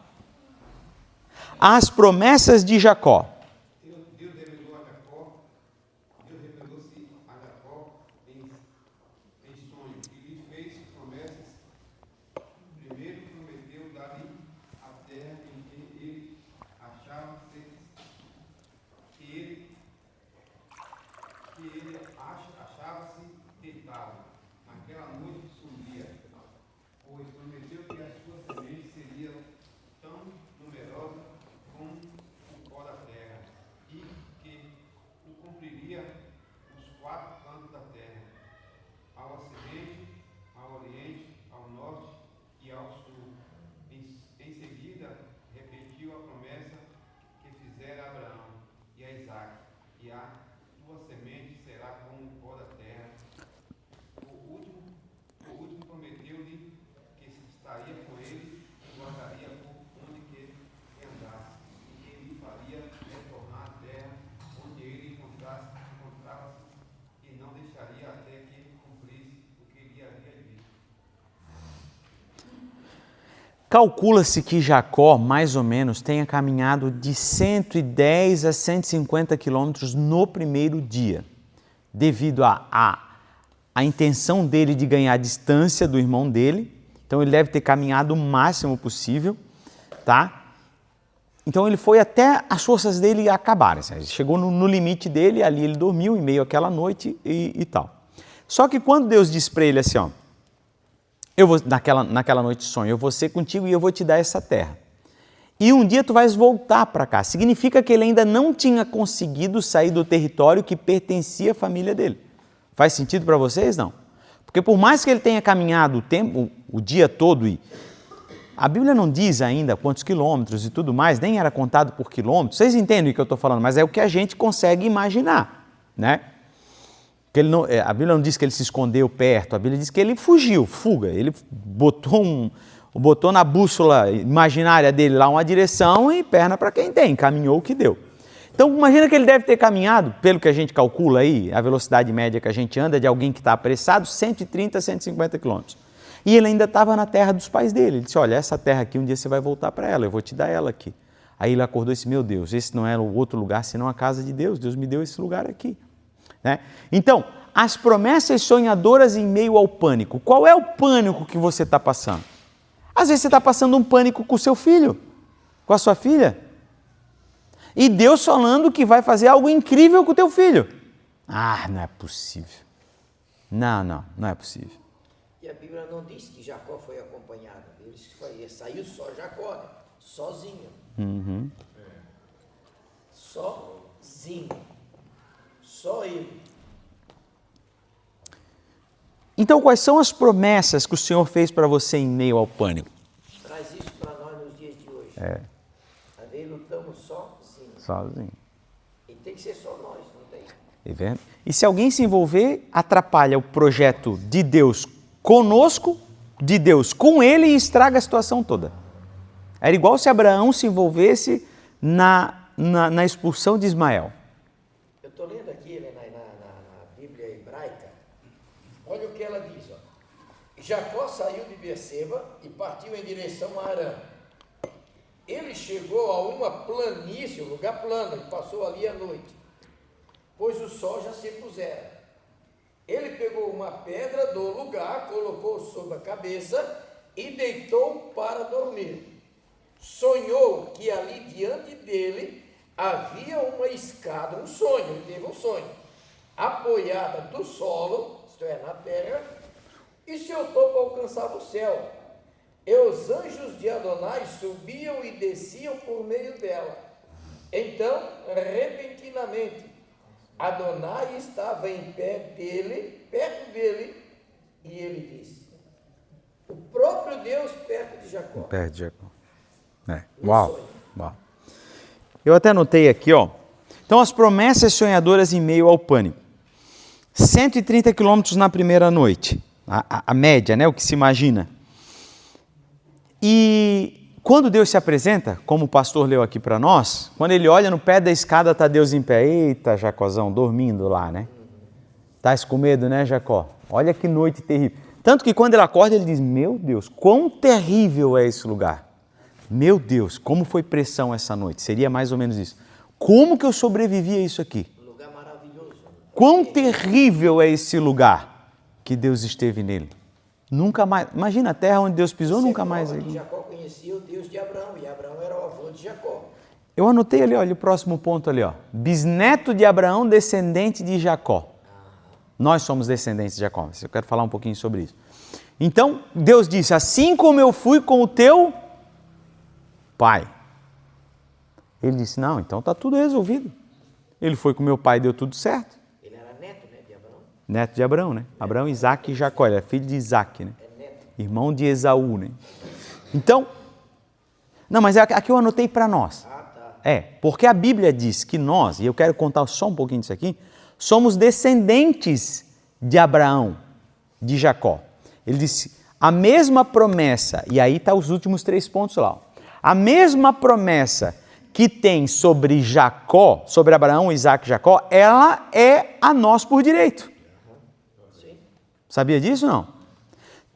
As promessas de Jacó. Deus revelou a Jacó, Deus revelou-se a Jacó em sonho e lhe fez promessas. Primeiro prometeu dar-lhe a terra em que ele achava-se deitado. Naquela noite sombria, pois prometeu que a sua semente seria tão numerosa como o pó da terra. Calcula-se que Jacó, mais ou menos, tenha caminhado de 110 a 150 quilômetros no primeiro dia, devido à intenção dele de ganhar distância do irmão dele. Então ele deve ter caminhado o máximo possível, tá? Então ele foi até as forças dele acabarem. Ele chegou no limite dele, ali ele dormiu em meio àquela noite e tal. Só que quando Deus diz para ele assim, ó, eu vou, naquela noite de sonho, eu vou ser contigo e eu vou te dar essa terra. E um dia tu vais voltar para cá. Significa que ele ainda não tinha conseguido sair do território que pertencia à família dele. Faz sentido para vocês? Não. Porque por mais que ele tenha caminhado o dia todo, e a Bíblia não diz ainda quantos quilômetros e tudo mais, nem era contado por quilômetros. Vocês entendem o que eu estou falando, mas é o que a gente consegue imaginar, né? Que a Bíblia não diz que ele se escondeu perto, a Bíblia diz que ele fugiu, fuga. Ele botou na bússola imaginária dele lá uma direção e perna para quem tem, caminhou o que deu. Então imagina que ele deve ter caminhado, pelo que a gente calcula aí, a velocidade média que a gente anda de alguém que está apressado, 130, 150 quilômetros. E ele ainda estava na terra dos pais dele. Ele disse, olha, essa terra aqui um dia você vai voltar para ela, eu vou te dar ela aqui. Aí ele acordou e disse, meu Deus, esse não era o outro lugar senão a casa de Deus, Deus me deu esse lugar aqui. Né? Então, as promessas sonhadoras em meio ao pânico. Qual é o pânico que você está passando? Às vezes você está passando um pânico com o seu filho, com a sua filha. E Deus falando que vai fazer algo incrível com o teu filho. Ah, não é possível. Não é possível. E a Bíblia não diz que Jacó foi acompanhado. Ele disse que saiu só Jacó, né? Sozinho. Uhum. Sozinho. Só ele. Então, quais são as promessas que o Senhor fez para você em meio ao pânico? Traz isso para nós nos dias de hoje. Às vezes lutamos sozinho. E tem que ser só nós, não tem? É verdade. E se alguém se envolver, atrapalha o projeto de Deus conosco, de Deus com ele e estraga a situação toda. Era igual se Abraão se envolvesse na expulsão de Ismael. Eu estou lendo aqui na Bíblia hebraica. Olha o que ela diz. Ó. Jacó saiu de Berseba e partiu em direção a Arã. Ele chegou a uma planície, um lugar plano, e passou ali a noite, pois o sol já se pusera. Ele pegou uma pedra do lugar, colocou sobre a cabeça e deitou para dormir. Sonhou que ali diante dele havia uma escada, um sonho, ele teve um sonho, apoiada do solo, isto é, na terra, e seu topo alcançava o céu. E os anjos de Adonai subiam e desciam por meio dela. Então, repentinamente, Adonai estava em pé dele, perto dele, e ele disse, o próprio Deus perto de Jacó. Perto de Jacó. Uau. Eu até anotei aqui, ó. Então, as promessas sonhadoras em meio ao pânico. 130 quilômetros na primeira noite, a média, né, o que se imagina. E quando Deus se apresenta, como o pastor leu aqui para nós, quando ele olha no pé da escada, está Deus em pé. Eita, Jacózão, dormindo lá, né? Estás com medo, né, Jacó? Olha que noite terrível. Tanto que quando ele acorda, ele diz, meu Deus, quão terrível é esse lugar. Meu Deus, como foi pressão essa noite. Seria mais ou menos isso. Como que eu sobrevivi a isso aqui? Um lugar maravilhoso. Quão terrível é esse lugar que Deus esteve nele. Nunca mais, imagina a terra onde Deus pisou, nunca mais. Jacó conhecia o Deus de Abraão, e Abraão era o avô de Jacó. Eu anotei ali, olha o próximo ponto ali, ó. Bisneto de Abraão, descendente de Jacó. Nós somos descendentes de Jacó. Eu quero falar um pouquinho sobre isso. Então, Deus disse, assim como eu fui com o teu pai. Ele disse, não, então está tudo resolvido. Ele foi com meu pai e deu tudo certo. Ele era neto, né, de Abraão? Neto de Abraão, né? Abraão, Isaac e Jacó. Ele é filho de Isaac, né? Irmão de Esaú, né? Então, não, mas aqui eu anotei para nós. Porque a Bíblia diz que nós, e eu quero contar só um pouquinho disso aqui, somos descendentes de Abraão, de Jacó. Ele disse, a mesma promessa, e aí está os últimos 3 pontos lá. A mesma promessa que tem sobre Jacó, sobre Abraão, Isaac e Jacó, ela é a nós por direito. Sabia disso, não?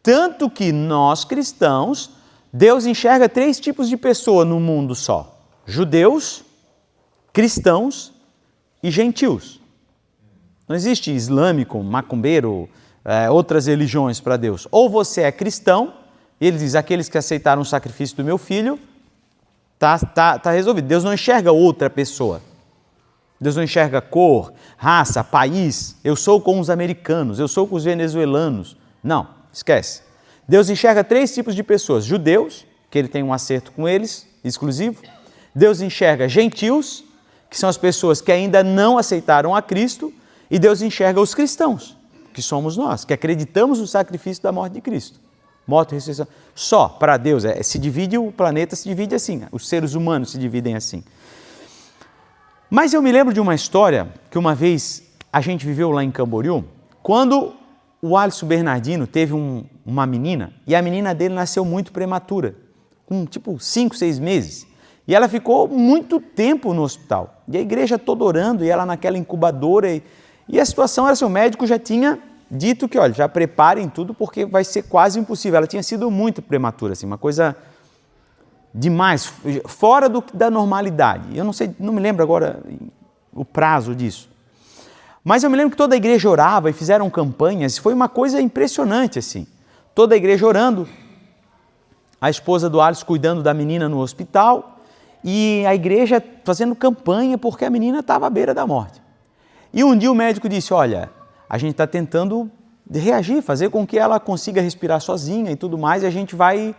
Tanto que nós cristãos, Deus enxerga 3 tipos de pessoa no mundo só: judeus, cristãos e gentios. Não existe islâmico, macumbeiro, outras religiões para Deus. Ou você é cristão, e ele diz, aqueles que aceitaram o sacrifício do meu filho, tá resolvido. Deus não enxerga outra pessoa. Deus não enxerga cor, raça, país. Eu sou com os americanos, eu sou com os venezuelanos. Não, esquece. Deus enxerga 3 tipos de pessoas: judeus, que ele tem um acerto com eles, exclusivo. Deus enxerga gentios, que são as pessoas que ainda não aceitaram a Cristo. E Deus enxerga os cristãos, que somos nós, que acreditamos no sacrifício da morte de Cristo. Morte e ressurreição. Só para Deus, se divide, o planeta se divide assim, os seres humanos se dividem assim. Mas eu me lembro de uma história que uma vez a gente viveu lá em Camboriú, quando o Alisson Bernardino teve uma menina, e a menina dele nasceu muito prematura, com tipo 5, 6 meses. E ela ficou muito tempo no hospital. E a igreja toda orando, e ela naquela incubadora. E a situação era assim, o médico já tinha dito que, olha, já preparem tudo porque vai ser quase impossível. Ela tinha sido muito prematura, assim, uma coisa demais, fora da normalidade. Eu não me lembro agora o prazo disso. Mas eu me lembro que toda a igreja orava e fizeram campanhas, foi uma coisa impressionante, assim. Toda a igreja orando, a esposa do Alisson cuidando da menina no hospital e a igreja fazendo campanha porque a menina estava à beira da morte. E um dia o médico disse, olha, a gente está tentando reagir, fazer com que ela consiga respirar sozinha e tudo mais, e a gente vai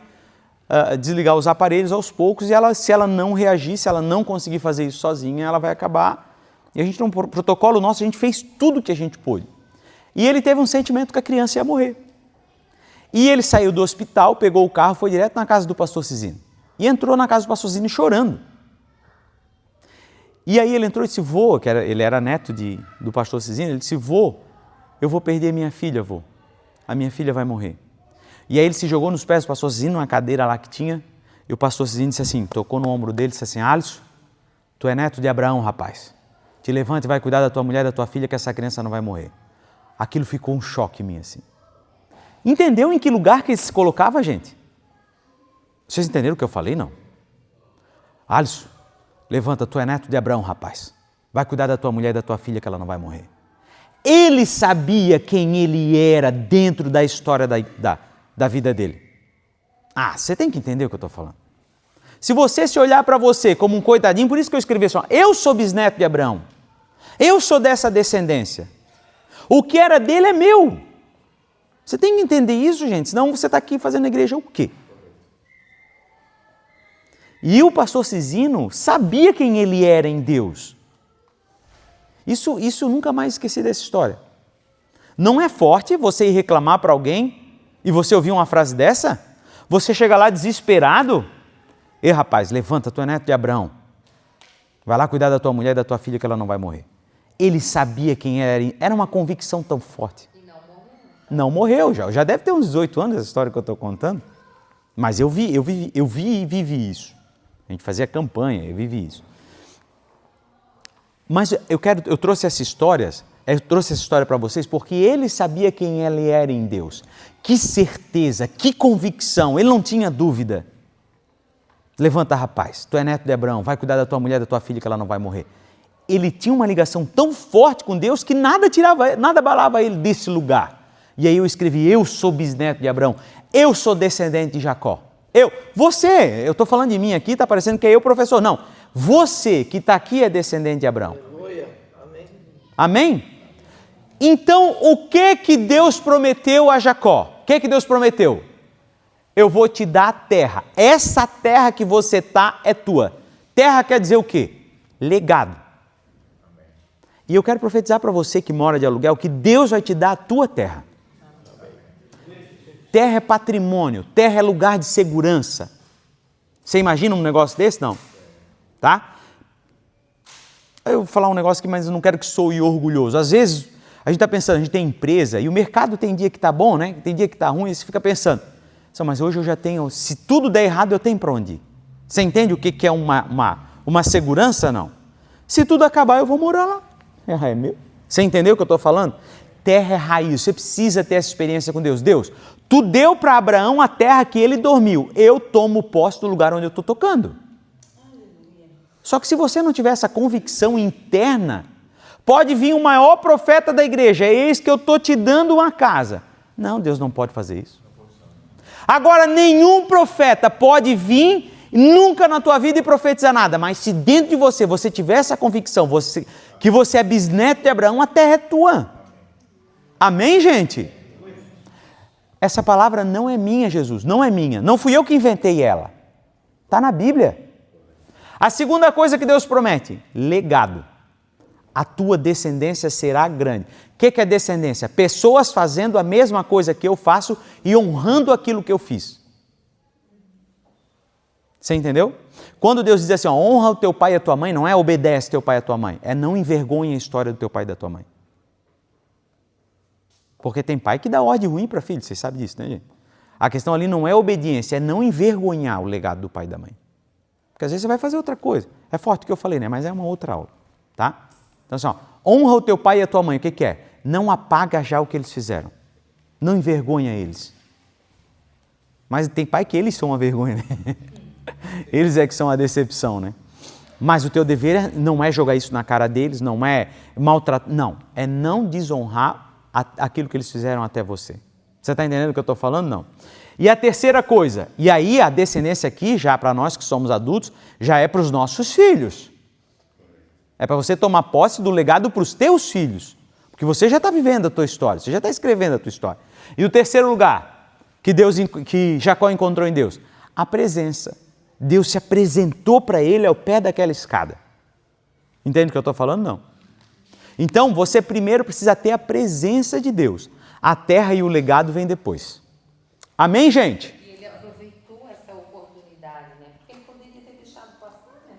desligar os aparelhos aos poucos, e se ela não reagir, se ela não conseguir fazer isso sozinha, ela vai acabar. E a gente, no protocolo nosso, a gente fez tudo o que a gente pôde. E ele teve um sentimento que a criança ia morrer. E ele saiu do hospital, pegou o carro, foi direto na casa do pastor Cizino. E entrou na casa do pastor Cizino chorando. E aí ele entrou e disse, vô, ele era neto do pastor Cizino, ele disse, vô, eu vou perder minha filha, vô. A minha filha vai morrer. E aí ele se jogou nos pés do pastor Cizino, numa cadeira lá que tinha, e o pastor Cizino disse assim, tocou no ombro dele e disse assim, Alisson, tu é neto de Abraão, rapaz. Te levanta e vai cuidar da tua mulher e da tua filha, que essa criança não vai morrer. Aquilo ficou um choque em mim, assim. Entendeu em que lugar que ele se colocava, gente? Vocês entenderam o que eu falei, não? Alisson, levanta, tu é neto de Abraão, rapaz. Vai cuidar da tua mulher e da tua filha, que ela não vai morrer. Ele sabia quem ele era dentro da história da vida dele. Ah, você tem que entender o que eu estou falando. Se você se olhar para você como um coitadinho, por isso que eu escrevi assim, eu sou bisneto de Abraão. Eu sou dessa descendência. O que era dele é meu. Você tem que entender isso, gente, senão você está aqui fazendo igreja o quê? E o pastor Cizino sabia quem ele era em Deus. Isso eu nunca mais esqueci dessa história. Não é forte você ir reclamar para alguém e você ouvir uma frase dessa? Você chega lá desesperado? Ei, rapaz, levanta, tu é neto de Abraão. Vai lá cuidar da tua mulher e da tua filha, que ela não vai morrer. Ele sabia quem era. Era uma convicção tão forte. E não morreu. Não morreu já. Já deve ter uns 18 anos essa história que eu estou contando. Mas eu vi e vivi isso. A gente fazia campanha, eu vivi isso. Mas eu trouxe essa história para vocês porque ele sabia quem ele era em Deus. Que certeza, que convicção, ele não tinha dúvida. Levanta, rapaz, tu é neto de Abraão, vai cuidar da tua mulher, da tua filha, que ela não vai morrer. Ele tinha uma ligação tão forte com Deus que nada abalava ele desse lugar. E aí eu escrevi, eu sou bisneto de Abraão, eu sou descendente de Jacó. Eu estou falando de mim aqui, está parecendo que é eu, professor. Não, você que está aqui é descendente de Abraão. Aleluia. Amém. Amém? Então, o que Deus prometeu a Jacó? O que Deus prometeu? Eu vou te dar a terra. Essa terra que você está é tua. Terra quer dizer o quê? Legado. E eu quero profetizar para você que mora de aluguel que Deus vai te dar a tua terra. Terra é patrimônio, terra é lugar de segurança. Você imagina um negócio desse? Não. Tá? Eu vou falar um negócio aqui, mas eu não quero que soe orgulhoso. Às vezes, a gente está pensando, a gente tem empresa, e o mercado tem dia que está bom, né? Tem dia que está ruim, e você fica pensando, mas hoje eu já tenho, se tudo der errado, eu tenho para onde ir. Você entende o que é uma segurança? Não. Se tudo acabar, eu vou morar lá. É meu. Você entendeu o que eu estou falando? Terra é raiz, você precisa ter essa experiência com Deus. Deus, Tu deu para Abraão a terra que ele dormiu. Eu tomo posse do lugar onde eu estou tocando. Só que se você não tiver essa convicção interna, pode vir o maior profeta da igreja, eis que eu estou te dando uma casa. Não, Deus não pode fazer isso. Agora, nenhum profeta pode vir nunca na tua vida e profetizar nada, mas se dentro de você, você tiver essa convicção, que você é bisneto de Abraão, a terra é tua. Amém, gente? Essa palavra não é minha, Jesus, não é minha. Não fui eu que inventei ela. Está na Bíblia. A segunda coisa que Deus promete, legado. A tua descendência será grande. O que é descendência? Pessoas fazendo a mesma coisa que eu faço e honrando aquilo que eu fiz. Você entendeu? Quando Deus diz assim, ó, honra o teu pai e a tua mãe, não é obedece teu pai e a tua mãe, é não envergonha a história do teu pai e da tua mãe. Porque tem pai que dá ordem ruim para filho, vocês sabem disso, né, gente? A questão ali não é obediência, é não envergonhar o legado do pai e da mãe. Porque às vezes você vai fazer outra coisa. É forte o que eu falei, né? Mas é uma outra aula, tá? Então assim, ó, honra o teu pai e a tua mãe, o que é? Não apaga já o que eles fizeram. Não envergonha eles. Mas tem pai que eles são uma vergonha, né? Eles é que são a decepção, né? Mas o teu dever não é jogar isso na cara deles, não é maltratar, não. É não desonrar aquilo que eles fizeram até você. Você está entendendo o que eu estou falando? Não. E a terceira coisa, e aí a descendência aqui, já para nós que somos adultos, já é para os nossos filhos. É para você tomar posse do legado para os teus filhos. Porque você já está vivendo a tua história, você já está escrevendo a tua história. E o terceiro lugar que Jacó encontrou em Deus, a presença. Deus se apresentou para ele ao pé daquela escada. Entende o que eu estou falando? Não. Então, você primeiro precisa ter a presença de Deus. A terra e o legado vêm depois. Amém, gente? E ele aproveitou essa oportunidade, né? Porque ele poderia ter deixado passar, né?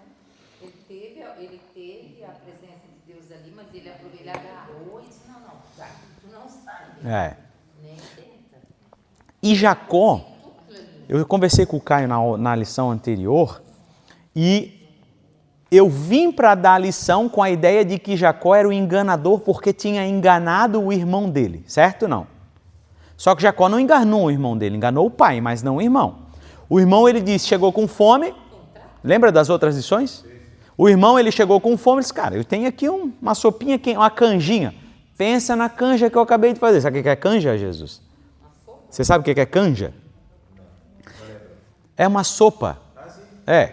Ele teve a presença de Deus ali, mas ele agarrou e disse, não, já que tu não sabe. Nem tenta. E Jacó, eu conversei com o Caio na lição anterior e eu vim para dar a lição com a ideia de que Jacó era o enganador porque tinha enganado o irmão dele, certo ou não? Só que Jacó não enganou o irmão dele, enganou o pai, mas não o irmão. O irmão, ele disse, chegou com fome, lembra das outras lições? O irmão, ele chegou com fome e disse, cara, eu tenho aqui uma sopinha, uma canjinha. Pensa na canja que eu acabei de fazer. Sabe o que é canja, Jesus? Você sabe o que é canja? É uma sopa. É.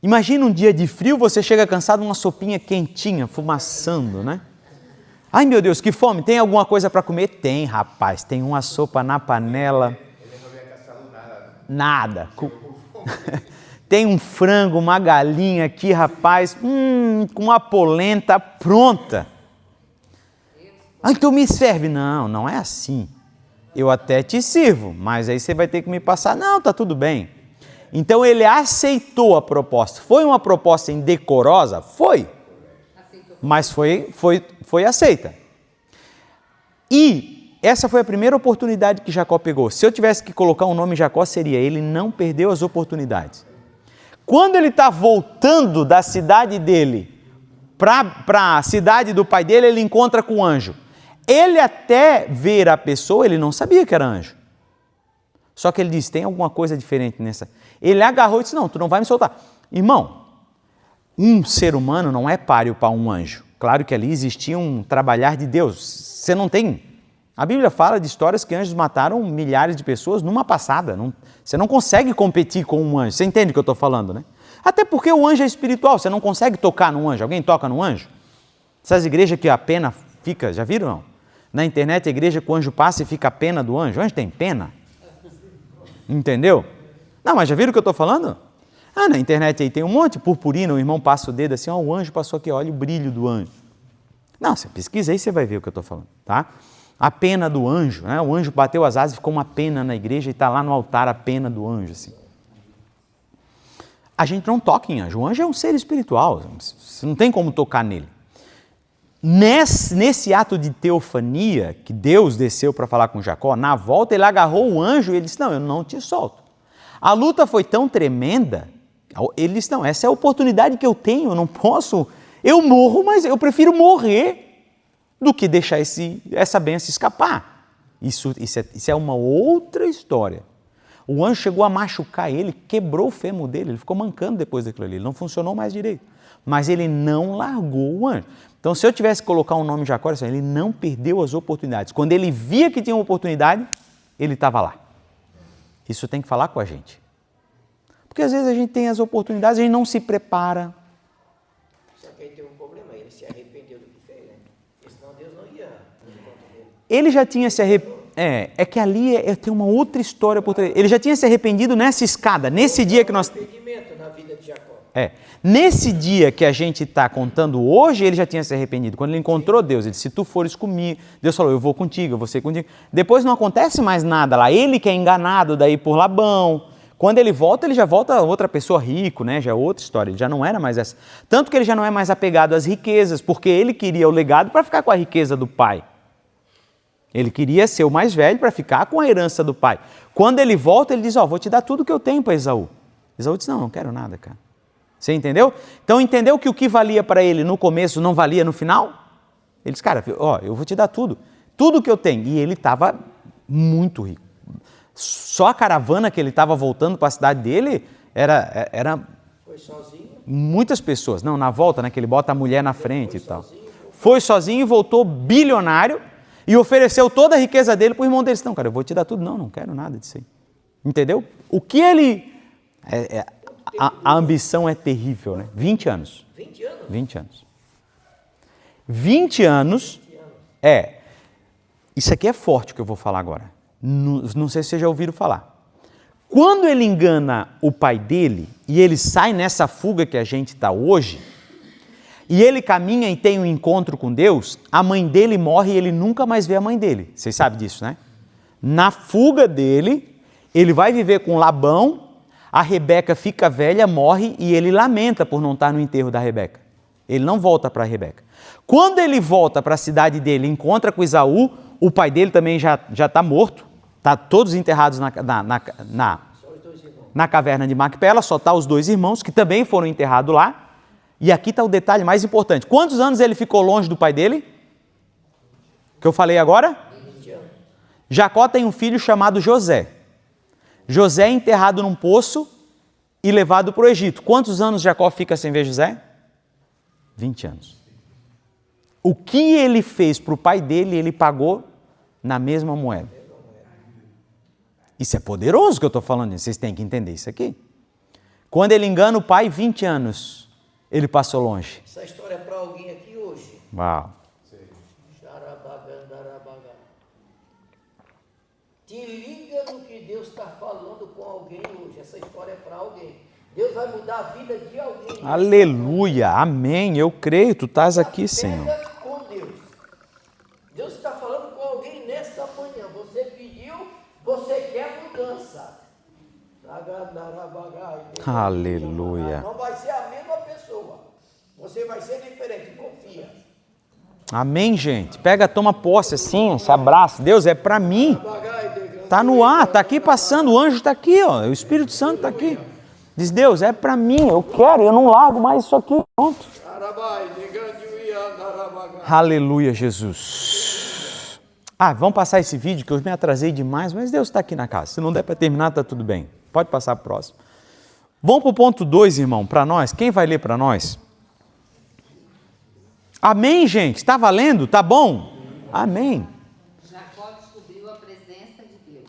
Imagina um dia de frio, você chega cansado, uma sopinha quentinha, fumaçando, né? Ai, meu Deus, que fome! Tem alguma coisa para comer? Tem, rapaz. Tem uma sopa na panela. Nada. Tem um frango, uma galinha aqui, rapaz, com uma polenta pronta. Ah, então me serve. Não, não é assim. Eu até te sirvo, mas aí você vai ter que me passar. Não, tá tudo bem. Então ele aceitou a proposta. Foi uma proposta indecorosa? Foi. Mas foi aceita. E essa foi a primeira oportunidade que Jacó pegou. Se eu tivesse que colocar um nome Jacó, seria ele não perdeu as oportunidades. Quando ele está voltando da cidade dele para a cidade do pai dele, ele encontra com um anjo. Ele até ver a pessoa, ele não sabia que era anjo. Só que ele disse, tem alguma coisa diferente nessa. Ele agarrou e disse, não, tu não vai me soltar. Irmão, um ser humano não é páreo para um anjo. Claro que ali existia um trabalhar de Deus. Você não tem... A Bíblia fala de histórias que anjos mataram milhares de pessoas numa passada. Você não consegue competir com um anjo. Você entende o que eu estou falando, né? Até porque o anjo é espiritual. Você não consegue tocar num anjo. Alguém toca num anjo? Essas igrejas que a pena fica... Já viram, não? Na internet, a igreja que o anjo passa e fica a pena do anjo. O anjo tem pena. Entendeu? Não, mas já viram o que eu estou falando? Ah, na internet aí tem um monte de purpurina, o irmão passa o dedo assim, ó, o anjo passou aqui, olha o brilho do anjo. Não, você pesquisa aí, você vai ver o que eu estou falando, tá? A pena do anjo, né? O anjo bateu as asas e ficou uma pena na igreja e está lá no altar a pena do anjo, assim. A gente não toca em anjo, o anjo é um ser espiritual, você não tem como tocar nele. Nesse ato de teofania, que Deus desceu para falar com Jacó, na volta ele agarrou o anjo e ele disse, não, eu não te solto. A luta foi tão tremenda, ele disse, não, essa é a oportunidade que eu tenho, eu não posso, eu morro, mas eu prefiro morrer do que deixar essa bênção escapar. Isso é uma outra história. O anjo chegou a machucar ele, quebrou o fêmur dele, ele ficou mancando depois daquilo ali, ele não funcionou mais direito. Mas ele não largou o anjo. Então, se eu tivesse que colocar um nome de Jacó, ele não perdeu as oportunidades. Quando ele via que tinha uma oportunidade, ele estava lá. Isso tem que falar com a gente. Porque às vezes a gente tem as oportunidades, a gente não se prepara. Só que aí tem um problema, ele se arrependeu do que fez, né? Porque senão Deus não ia no encontro dele. Ele já tinha se arrependido. É que ali tem uma outra história por trás. Ele já tinha se arrependido nessa escada, nesse dia que nós... Arrependimento na vida de Jacó. Nesse dia que a gente está contando hoje, ele já tinha se arrependido. Quando ele encontrou Deus, ele disse, se tu fores comigo, Deus falou, eu vou contigo, eu vou ser contigo. Depois não acontece mais nada lá. Ele que é enganado daí por Labão. Quando ele já volta outra pessoa rico, né? Já é outra história, ele já não era mais essa. Tanto que ele já não é mais apegado às riquezas, porque ele queria o legado para ficar com a riqueza do pai. Ele queria ser o mais velho para ficar com a herança do pai. Quando ele volta, ele diz, vou te dar tudo que eu tenho para Esaú. Esaú diz, não quero nada, cara. Você entendeu? Então, entendeu que o que valia para ele no começo não valia no final? Ele disse, cara, eu vou te dar tudo. Tudo que eu tenho. E ele estava muito rico. Só a caravana que ele estava voltando para a cidade dele era... Foi sozinho? Muitas pessoas. Não, na volta, né, que ele bota a mulher na frente e tal. Foi sozinho e voltou bilionário e ofereceu toda a riqueza dele para o irmão dele. Não, cara, eu vou te dar tudo. Não quero nada disso aí. Entendeu? O que ele... A ambição é terrível, né? 20 anos. 20 anos? 20 anos. 20 anos Isso aqui é forte o que eu vou falar agora. Não sei se vocês já ouviram falar. Quando ele engana o pai dele e ele sai nessa fuga que a gente está hoje, e ele caminha e tem um encontro com Deus, a mãe dele morre e ele nunca mais vê a mãe dele. Vocês sabem disso, né? Na fuga dele, ele vai viver com Labão, a Rebeca fica velha, morre e ele lamenta por não estar no enterro da Rebeca. Ele não volta para a Rebeca. Quando ele volta para a cidade dele, encontra com Esaú, o pai dele também já está morto, está todos enterrados na caverna de Macpela, só está os 2 irmãos que também foram enterrados lá. E aqui está o detalhe mais importante. Quantos anos ele ficou longe do pai dele? Que eu falei agora? 20 anos. Jacó tem um filho chamado José. José é enterrado num poço e levado para o Egito. Quantos anos Jacó fica sem ver José? 20 anos. O que ele fez para o pai dele, ele pagou na mesma moeda. Isso é poderoso que eu estou falando, vocês têm que entender isso aqui. Quando ele engana o pai, 20 anos, ele passou longe. Essa história é para alguém aqui hoje. Uau. Te liga no que Deus está falando com alguém hoje. Essa história é para alguém. Deus vai mudar a vida de alguém. Aleluia, amém. Eu creio, tu estás aqui, Senhor. Pega com Deus. Deus está falando com alguém nesta manhã. Você pediu, você quer mudança. Aleluia. Não vai ser a mesma pessoa. Você vai ser diferente, confia. Amém, gente. Pega, toma posse assim, se abraça. Deus, é para mim. Está no ar, está aqui passando, o anjo está aqui, ó, o Espírito Santo está aqui. Diz, Deus, é para mim, eu quero, eu não largo mais isso aqui. Pronto. Aleluia, Jesus. Vamos passar esse vídeo que eu me atrasei demais, mas Deus está aqui na casa. Se não der para terminar, está tudo bem. Pode passar para o próximo. Vamos para o ponto 2, irmão, para nós. Quem vai ler para nós? Amém, gente? Está valendo? Tá bom? Amém. Jacó descobriu a presença de Deus.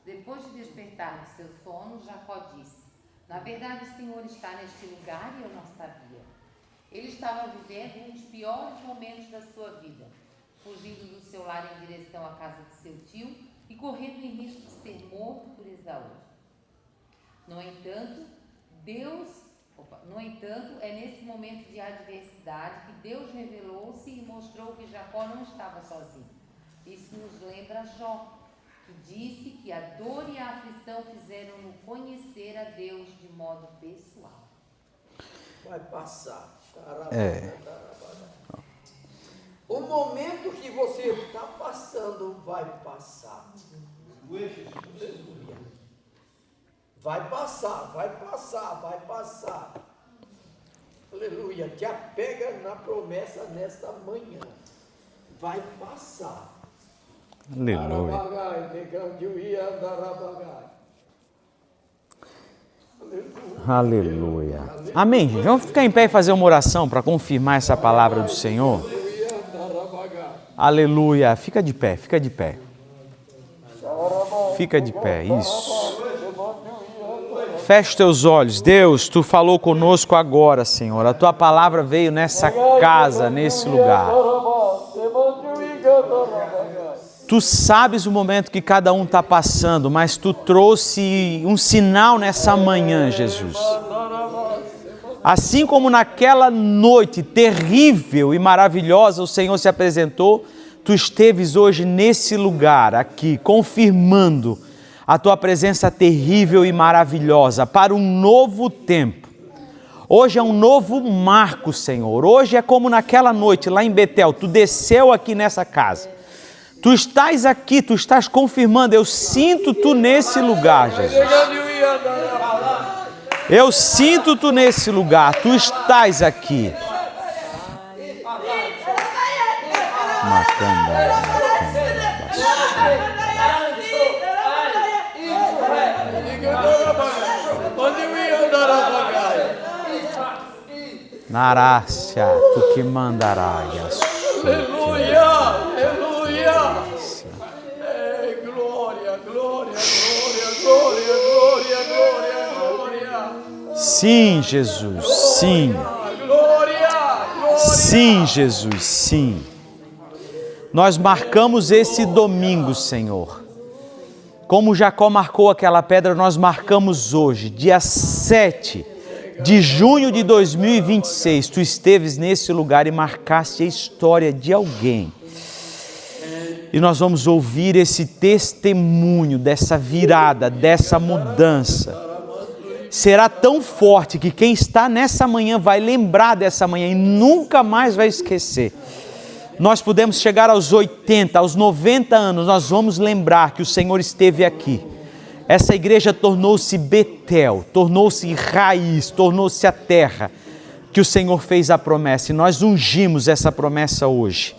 Depois de despertar do seu sono, Jacó disse, na verdade o Senhor está neste lugar e eu não sabia. Ele estava vivendo um dos piores momentos da sua vida, fugindo do seu lar em direção à casa de seu tio e correndo em risco de ser morto por Esaú. No entanto, é nesse momento de adversidade que Deus revelou-se e mostrou que Jacó não estava sozinho. Isso nos lembra Jó, que disse que a dor e a aflição fizeram-no conhecer a Deus de modo pessoal. Vai passar. O momento que você está passando vai passar. Vai passar, vai passar, vai passar. Aleluia. Te apega na promessa nesta manhã. Vai passar. Aleluia. Aleluia. Amém, gente. Vamos ficar em pé e fazer uma oração para confirmar essa palavra do Senhor. Aleluia. Fica de pé, fica de pé. Fica de pé, isso. Feche teus olhos. Deus, Tu falou conosco agora, Senhor. A Tua palavra veio nessa casa, nesse lugar. Tu sabes o momento que cada um está passando, mas Tu trouxe um sinal nessa manhã, Jesus. Assim como naquela noite terrível e maravilhosa o Senhor se apresentou, Tu esteves hoje nesse lugar aqui, confirmando a Tua presença terrível e maravilhosa para um novo tempo. Hoje é um novo marco, Senhor. Hoje é como naquela noite lá em Betel, Tu desceu aqui nessa casa. Tu estás aqui, Tu estás confirmando. Eu sinto Tu nesse lugar, Jesus. Eu sinto Tu nesse lugar. Tu estás aqui. Narácia, Tu que mandarás. Aleluia, aleluia. Glória, glória, glória, glória, glória, glória. Sim, Jesus, sim. Sim, Jesus, sim. Nós marcamos esse domingo, Senhor. Como Jacó marcou aquela pedra, nós marcamos hoje, dia 7 de junho de 2026. Tu esteves nesse lugar e marcaste a história de alguém. E nós vamos ouvir esse testemunho dessa virada, dessa mudança. Será tão forte que quem está nessa manhã vai lembrar dessa manhã e nunca mais vai esquecer. Nós podemos chegar aos 80, aos 90 anos, nós vamos lembrar que o Senhor esteve aqui. Essa igreja tornou-se Betel, tornou-se raiz, tornou-se a terra que o Senhor fez a promessa. E nós ungimos essa promessa hoje.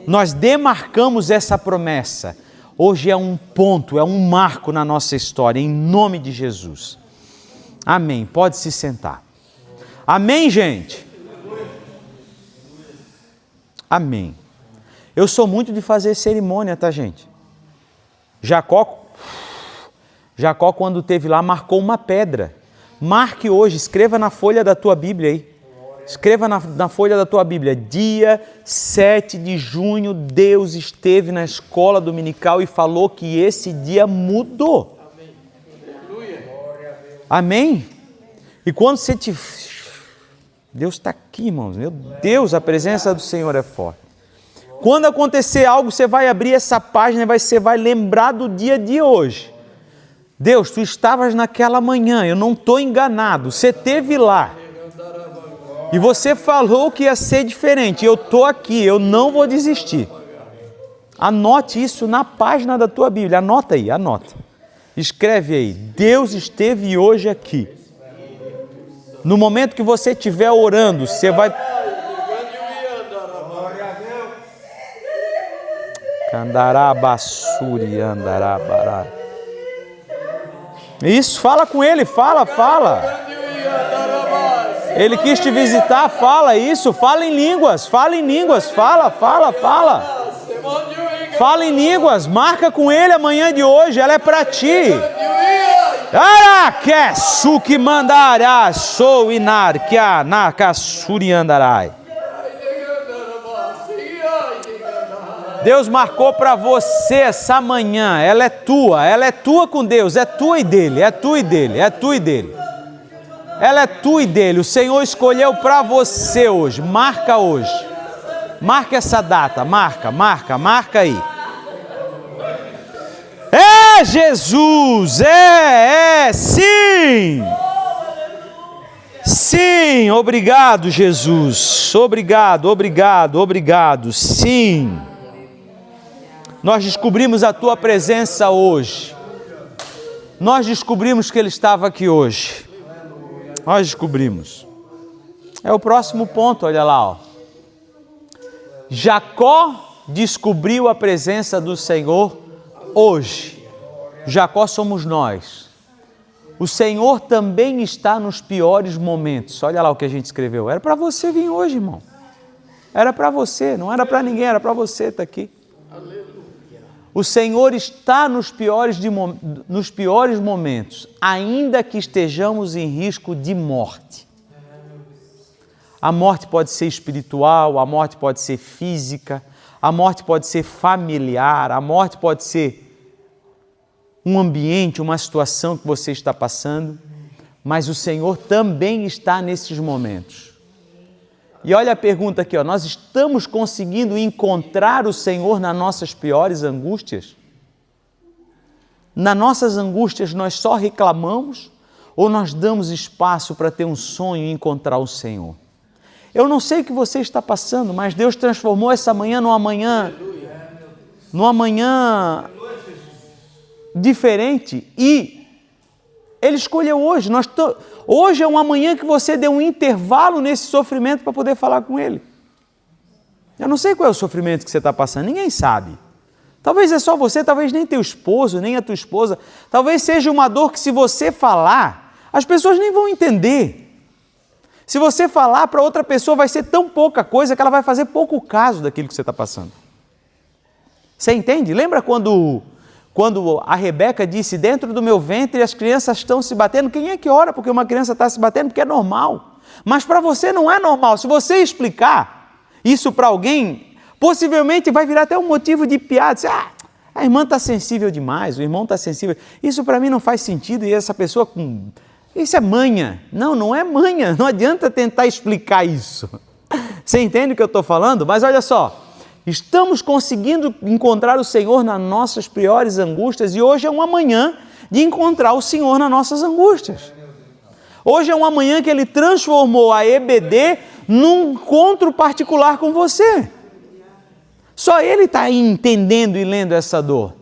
Nós demarcamos essa promessa. Hoje é um ponto, é um marco na nossa história, em nome de Jesus. Amém. Pode se sentar. Amém, gente? Amém. Eu sou muito de fazer cerimônia, tá, gente? Jacó, quando esteve lá, marcou uma pedra. Marque hoje, escreva na folha da tua Bíblia aí. Escreva na folha da tua Bíblia. Dia 7 de junho, Deus esteve na escola dominical e falou que esse dia mudou. Amém? E quando você te... Deus está aqui, irmãos. Meu Deus, a presença do Senhor é forte. Quando acontecer algo, você vai abrir essa página e você vai lembrar do dia de hoje. Deus, Tu estavas naquela manhã, eu não estou enganado. Você esteve lá. E você falou que ia ser diferente. Eu estou aqui, eu não vou desistir. Anote isso na página da tua Bíblia. Anota aí, anota. Escreve aí. Deus esteve hoje aqui. No momento que você estiver orando, você vai... Candarabassuri, andarabará. Isso, fala com ele, fala. Ele quis te visitar, fala isso, fala em línguas, fala. Fala em línguas, marca com ele amanhã de hoje, ela é para ti. Araque suki mandará, sou inar que anaka suri andarai. Deus marcou para você essa manhã, ela é tua com Deus, é tua e dele. Ela é tua e dele, o Senhor escolheu para você hoje, marca hoje. Marca essa data, marca aí. É Jesus, sim! Sim, obrigado Jesus, obrigado, sim. Nós descobrimos a Tua presença hoje. Nós descobrimos que Ele estava aqui hoje. Nós descobrimos. É o próximo ponto, olha lá. Ó. Jacó descobriu a presença do Senhor hoje. Jacó somos nós. O Senhor também está nos piores momentos. Olha lá o que a gente escreveu. Era para você vir hoje, irmão. Era para você, não era para ninguém, era para você estar aqui. O Senhor está nos piores momentos, ainda que estejamos em risco de morte. A morte pode ser espiritual, a morte pode ser física, a morte pode ser familiar, a morte pode ser um ambiente, uma situação que você está passando, mas o Senhor também está nesses momentos. E olha a pergunta aqui, nós estamos conseguindo encontrar o Senhor nas nossas piores angústias? Nas nossas angústias nós só reclamamos ou nós damos espaço para ter um sonho e encontrar o Senhor? Eu não sei o que você está passando, mas Deus transformou essa manhã numa manhã diferente e Ele escolheu hoje. Hoje é uma manhã que você deu um intervalo nesse sofrimento para poder falar com Ele. Eu não sei qual é o sofrimento que você está passando, ninguém sabe. Talvez é só você, talvez nem teu esposo, nem a tua esposa. Talvez seja uma dor que se você falar, as pessoas nem vão entender. Se você falar para outra pessoa vai ser tão pouca coisa que ela vai fazer pouco caso daquilo que você está passando. Você entende? Lembra quando a Rebeca disse, dentro do meu ventre as crianças estão se batendo? Quem é que ora porque uma criança está se batendo? Porque é normal. Mas para você não é normal. Se você explicar isso para alguém, possivelmente vai virar até um motivo de piada. A irmã está sensível demais, o irmão está sensível. Isso para mim não faz sentido e essa pessoa isso é manha. Não, não é manha. Não adianta tentar explicar isso. Você entende o que eu estou falando? Mas olha só. Estamos conseguindo encontrar o Senhor nas nossas piores angústias e hoje é uma manhã de encontrar o Senhor nas nossas angústias. Hoje é uma manhã que Ele transformou a EBD num encontro particular com você. Só Ele está aí entendendo e lendo essa dor.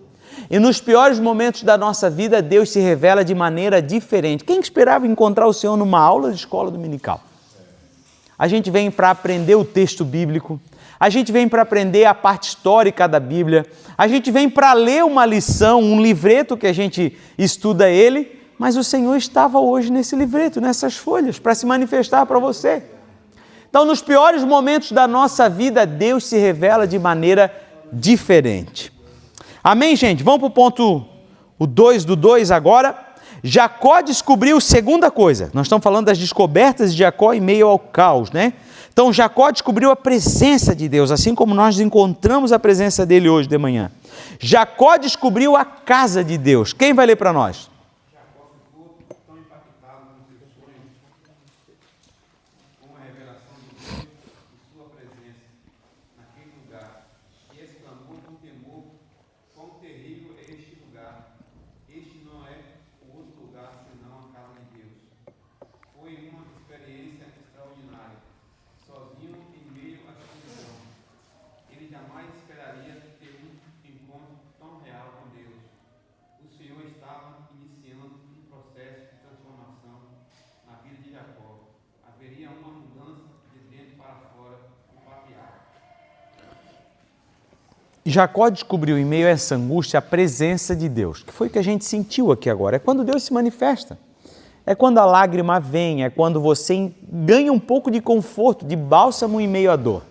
E nos piores momentos da nossa vida, Deus se revela de maneira diferente. Quem esperava encontrar o Senhor numa aula de escola dominical? A gente vem para aprender o texto bíblico, a gente vem para aprender a parte histórica da Bíblia, a gente vem para ler uma lição, um livreto que a gente estuda ele, mas o Senhor estava hoje nesse livreto, nessas folhas, para se manifestar para você. Então, nos piores momentos da nossa vida, Deus se revela de maneira diferente. Amém, gente? Vamos para o ponto 2 do 2 agora. Jacó descobriu segunda coisa. Nós estamos falando das descobertas de Jacó em meio ao caos, né? Então, Jacó descobriu a presença de Deus, assim como nós encontramos a presença dele hoje de manhã. Jacó descobriu a casa de Deus. Quem vai ler para nós? Jacó ficou tão impactado no seu sonho com a revelação de Deus e sua presença naquele lugar, e exclamou com temor: quão terrível é este lugar! Este não é o outro lugar senão a casa de Deus. Foi uma experiência extraordinária. Sozinho em meio à escuridão, ele jamais esperaria ter um encontro tão real com Deus. O Senhor estava iniciando um processo de transformação na vida de Jacó. Haveria uma mudança de dentro para fora do patriarca. Jacó descobriu em meio a essa angústia a presença de Deus, que foi o que a gente sentiu aqui agora. É quando Deus se manifesta. É quando a lágrima vem, é quando você ganha um pouco de conforto, de bálsamo em meio à dor.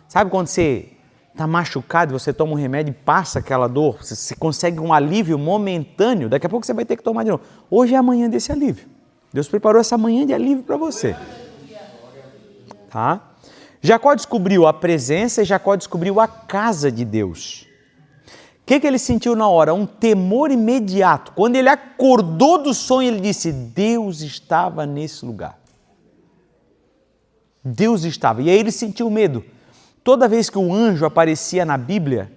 Sabe quando você está machucado, você toma um remédio e passa aquela dor, você consegue um alívio momentâneo, daqui a pouco você vai ter que tomar de novo. Hoje é a manhã desse alívio. Deus preparou essa manhã de alívio para você. Tá? Jacó descobriu a presença e Jacó descobriu a casa de Deus. O que ele sentiu na hora? Um temor imediato. Quando ele acordou do sonho, ele disse: Deus estava nesse lugar. Deus estava. E aí ele sentiu medo. Toda vez que o anjo aparecia na Bíblia,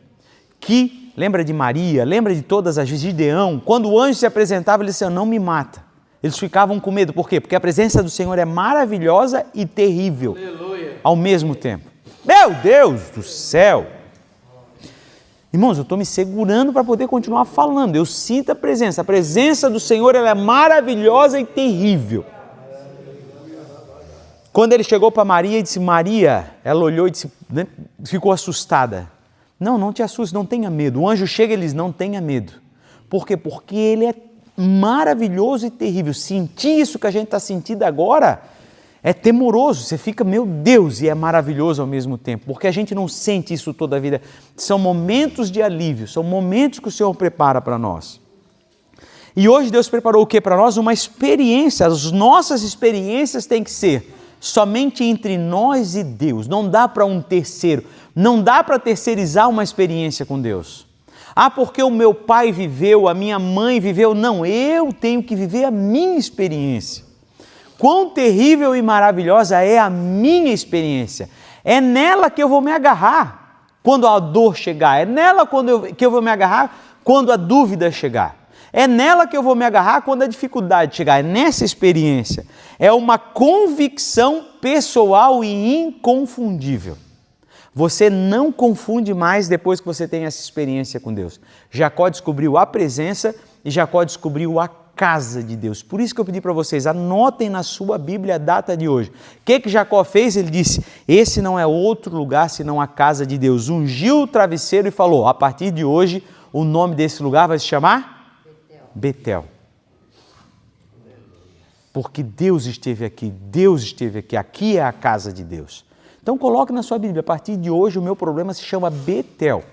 lembra de Maria, lembra de todas as vezes, Gideão, quando o anjo se apresentava, ele disse: não me mata. Eles ficavam com medo. Por quê? Porque a presença do Senhor é maravilhosa e terrível. Aleluia. Ao mesmo tempo. Meu Deus do céu! Irmãos, eu estou me segurando para poder continuar falando. Eu sinto a presença. A presença do Senhor, ela é maravilhosa e terrível. Quando ele chegou para Maria e disse: Maria, ela olhou e disse, ficou assustada. Não te assuste, não tenha medo. O anjo chega e diz, não tenha medo. Por quê? Porque ele é maravilhoso e terrível. Sentir isso que a gente está sentindo agora é temoroso. Você fica, meu Deus, e é maravilhoso ao mesmo tempo. Porque a gente não sente isso toda a vida. São momentos de alívio, são momentos que o Senhor prepara para nós. E hoje Deus preparou o que para nós? Uma experiência. As nossas experiências têm que ser somente entre nós e Deus. Não dá para um terceiro. Não dá para terceirizar uma experiência com Deus. Ah, porque o meu pai viveu, a minha mãe viveu. Não, eu tenho que viver a minha experiência. Quão terrível e maravilhosa é a minha experiência. É nela que eu vou me agarrar quando a dor chegar. É nela que eu vou me agarrar quando a dúvida chegar. É nela que eu vou me agarrar quando a dificuldade chegar. É nessa experiência. É uma convicção pessoal e inconfundível. Você não confunde mais depois que você tem essa experiência com Deus. Jacó descobriu a presença e Jacó descobriu a casa de Deus. Por isso que eu pedi para vocês, anotem na sua Bíblia a data de hoje. O que Jacó fez? Ele disse, esse não é outro lugar senão a casa de Deus. Ungiu o travesseiro e falou, a partir de hoje o nome desse lugar vai se chamar? Betel. Porque Deus esteve aqui, aqui é a casa de Deus. Então coloque na sua Bíblia, a partir de hoje o meu problema se chama Betel.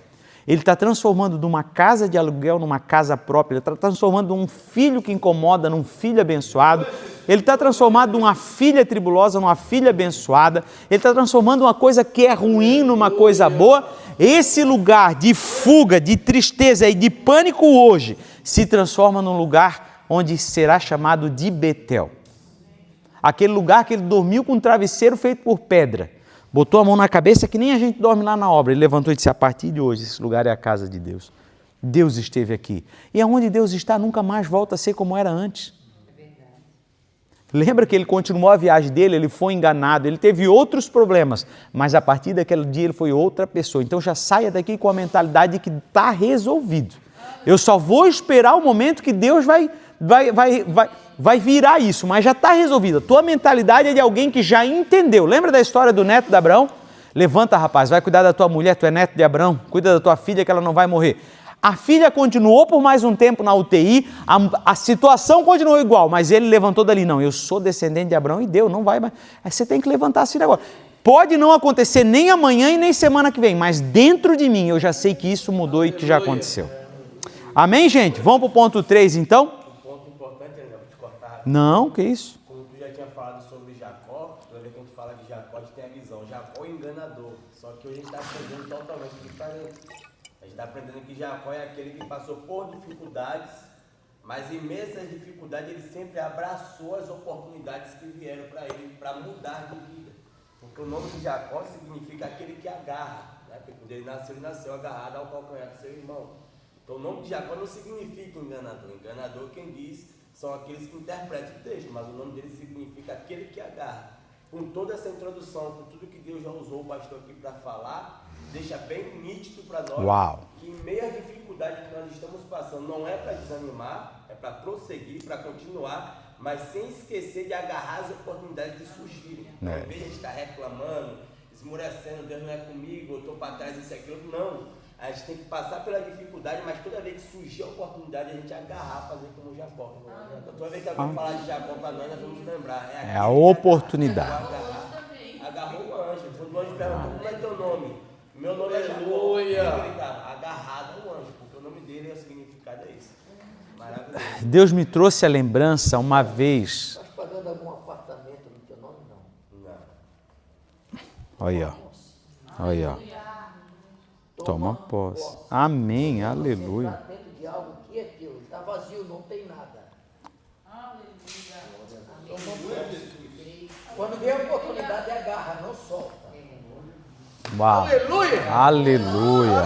Ele está transformando de uma casa de aluguel numa casa própria, ele está transformando um filho que incomoda num filho abençoado, ele está transformando uma filha tribulosa numa filha abençoada, ele está transformando uma coisa que é ruim numa coisa boa. Esse lugar de fuga, de tristeza e de pânico hoje se transforma num lugar onde será chamado de Betel. Aquele lugar que ele dormiu com um travesseiro feito por pedra, botou a mão na cabeça que nem a gente dorme lá na obra. Ele levantou e disse, a partir de hoje esse lugar é a casa de Deus. Deus esteve aqui. E aonde Deus está nunca mais volta a ser como era antes. Lembra que ele continuou a viagem dele, ele foi enganado, ele teve outros problemas, mas a partir daquele dia ele foi outra pessoa. Então já saia daqui com a mentalidade de que está resolvido. Eu só vou esperar o momento que Deus vai virar isso, mas já está resolvido. A tua mentalidade é de alguém que já entendeu. Lembra da história do neto de Abraão? Levanta, rapaz, vai cuidar da tua mulher, tu é neto de Abraão, cuida da tua filha que ela não vai morrer. A filha continuou por mais um tempo na UTI, a situação continuou igual, mas ele levantou dali, não, eu sou descendente de Abraão e Deus não vai mais. Você tem que levantar a filha agora. Pode não acontecer nem amanhã e nem semana que vem, mas dentro de mim eu já sei que isso mudou e que já aconteceu. Amém, gente? Vamos para o ponto 3, então? Um ponto importante, Daniel, vou te cortar. Não, que isso? Como tu já tinha falado sobre Jacó, toda vez que a gente fala de Jacó, a gente tem a visão. Jacó é enganador, só que hoje a gente está aprendendo totalmente diferente. A gente está aprendendo que Jacó é aquele que passou por dificuldades, mas em meio a essas dificuldades ele sempre abraçou as oportunidades que vieram para ele, para mudar de vida. Porque o nome de Jacó significa aquele que agarra, né? Porque quando ele nasceu agarrado ao calcanhar do seu irmão. Então o nome de Jacó não significa enganador. Enganador, quem diz, são aqueles que interpretam o texto, mas o nome dele significa aquele que agarra. Com toda essa introdução, com tudo que Deus já usou o pastor aqui para falar, deixa bem nítido para nós que em meio à dificuldade que nós estamos passando, não é para desanimar, é para prosseguir, para continuar, mas sem esquecer de agarrar as oportunidades que surgirem. Em vez de estar reclamando, esmurecendo, Deus não é comigo, eu estou para trás, isso e aquilo, não. A gente tem que passar pela dificuldade, mas toda vez que surgir a oportunidade, a gente agarrar, fazer como Jacó. Toda vez que alguém falar de Jacó para nós vamos lembrar. É a oportunidade. Agarrou o anjo. Quando o anjo perguntou, como é teu nome? Meu nome é Jacó. Ele gritava, agarrado ao anjo, porque o nome dele e o significado é esse. Maravilhoso. Deus me trouxe a lembrança uma vez. Estás pagando algum apartamento no teu nome? Não. Olha, olha. Toma posse. Amém, aleluia. Está dentro de algo que é teu, está vazio, não tem nada. Quando vem a oportunidade, agarra, não solta. Uau. Aleluia! Aleluia.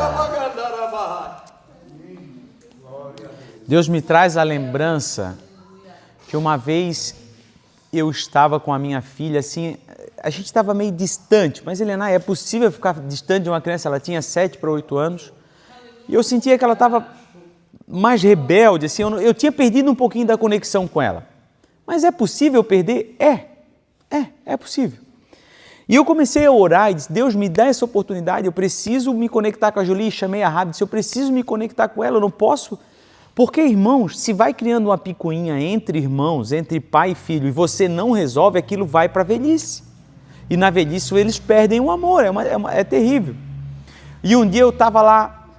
Deus me traz a lembrança que uma vez eu estava com a minha filha, assim, a gente estava meio distante, mas Helena, é possível ficar distante de uma criança? Ela tinha 7 para 8 anos, e eu sentia que ela estava mais rebelde, assim, eu tinha perdido um pouquinho da conexão com ela. Mas é possível perder? É possível. E eu comecei a orar e disse, Deus, me dá essa oportunidade, eu preciso me conectar com a Jolie. Chamei a Rabi e disse, eu preciso me conectar com ela, eu não posso. Porque, irmãos, se vai criando uma picuinha entre irmãos, entre pai e filho, e você não resolve, aquilo vai para a velhice. E na velhice eles perdem o amor, é terrível. E um dia eu estava lá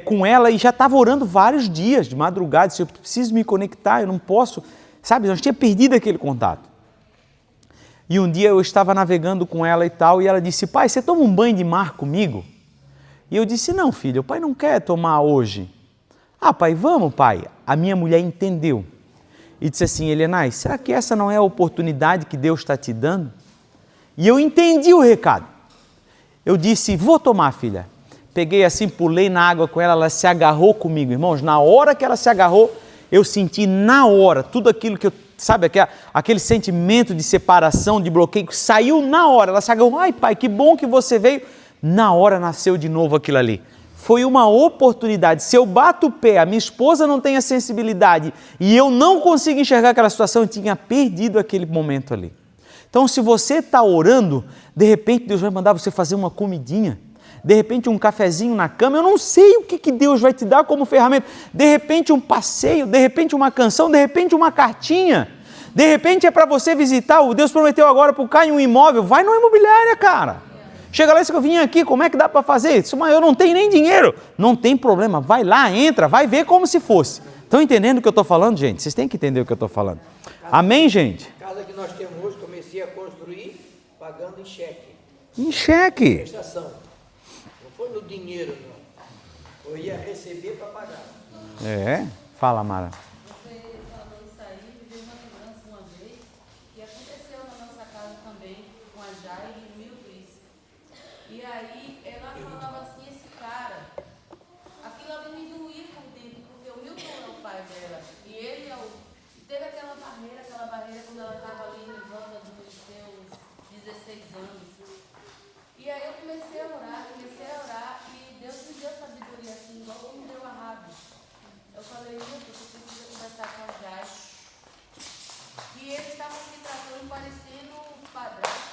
com ela e já estava orando vários dias de madrugada, disse, eu preciso me conectar, eu não posso, sabe, nós tínhamos perdido aquele contato. E um dia eu estava navegando com ela e tal, e ela disse, pai, você toma um banho de mar comigo? E eu disse, não, filho, o pai não quer tomar hoje. Ah, pai, vamos, pai. A minha mulher entendeu e disse assim, Helenay, será que essa não é a oportunidade que Deus está te dando? E eu entendi o recado. Eu disse, vou tomar, filha. Peguei assim, pulei na água com ela, ela se agarrou comigo. Irmãos, na hora que ela se agarrou, eu senti na hora tudo aquilo que eu, sabe, aquele sentimento de separação, de bloqueio, saiu na hora. Ela se agarrou, ai pai, que bom que você veio. Na hora nasceu de novo aquilo ali. Foi uma oportunidade. Se eu bato o pé, a minha esposa não tem a sensibilidade e eu não consigo enxergar aquela situação, eu tinha perdido aquele momento ali. Então, se você está orando, de repente Deus vai mandar você fazer uma comidinha, de repente um cafezinho na cama, eu não sei o que Deus vai te dar como ferramenta, de repente um passeio, de repente uma canção, de repente uma cartinha, de repente é para você visitar, o Deus prometeu agora para o Caio um imóvel, vai numa imobiliária, cara. Chega lá e diz que eu vim aqui, como é que dá para fazer isso? Mas eu não tenho nem dinheiro. Não tem problema, vai lá, entra, vai ver como se fosse. Estão entendendo o que eu estou falando, gente? Vocês têm que entender o que eu estou falando. Amém, gente? A casa que nós temos hoje, comecei a construir pagando em cheque. Em cheque. Prestação. Não foi no dinheiro, não. Eu ia receber para pagar. Fala, Mara. Você falou isso aí, me deu uma lembrança uma vez, que aconteceu na nossa casa também, com a Jai e o Milton. E aí ela falava assim, esse cara, aquilo ali me doía por dentro, porque o Milton é o pai dela, e ele teve aquela barreira quando ela estava ali em volta dos seus 16 anos. E aí eu comecei a orar, e Deus me deu sabedoria assim, igual me deu a Rabi. Eu falei, Milton, você precisa conversar com a Jai. E eles estavam se tratando parecendo um padrasto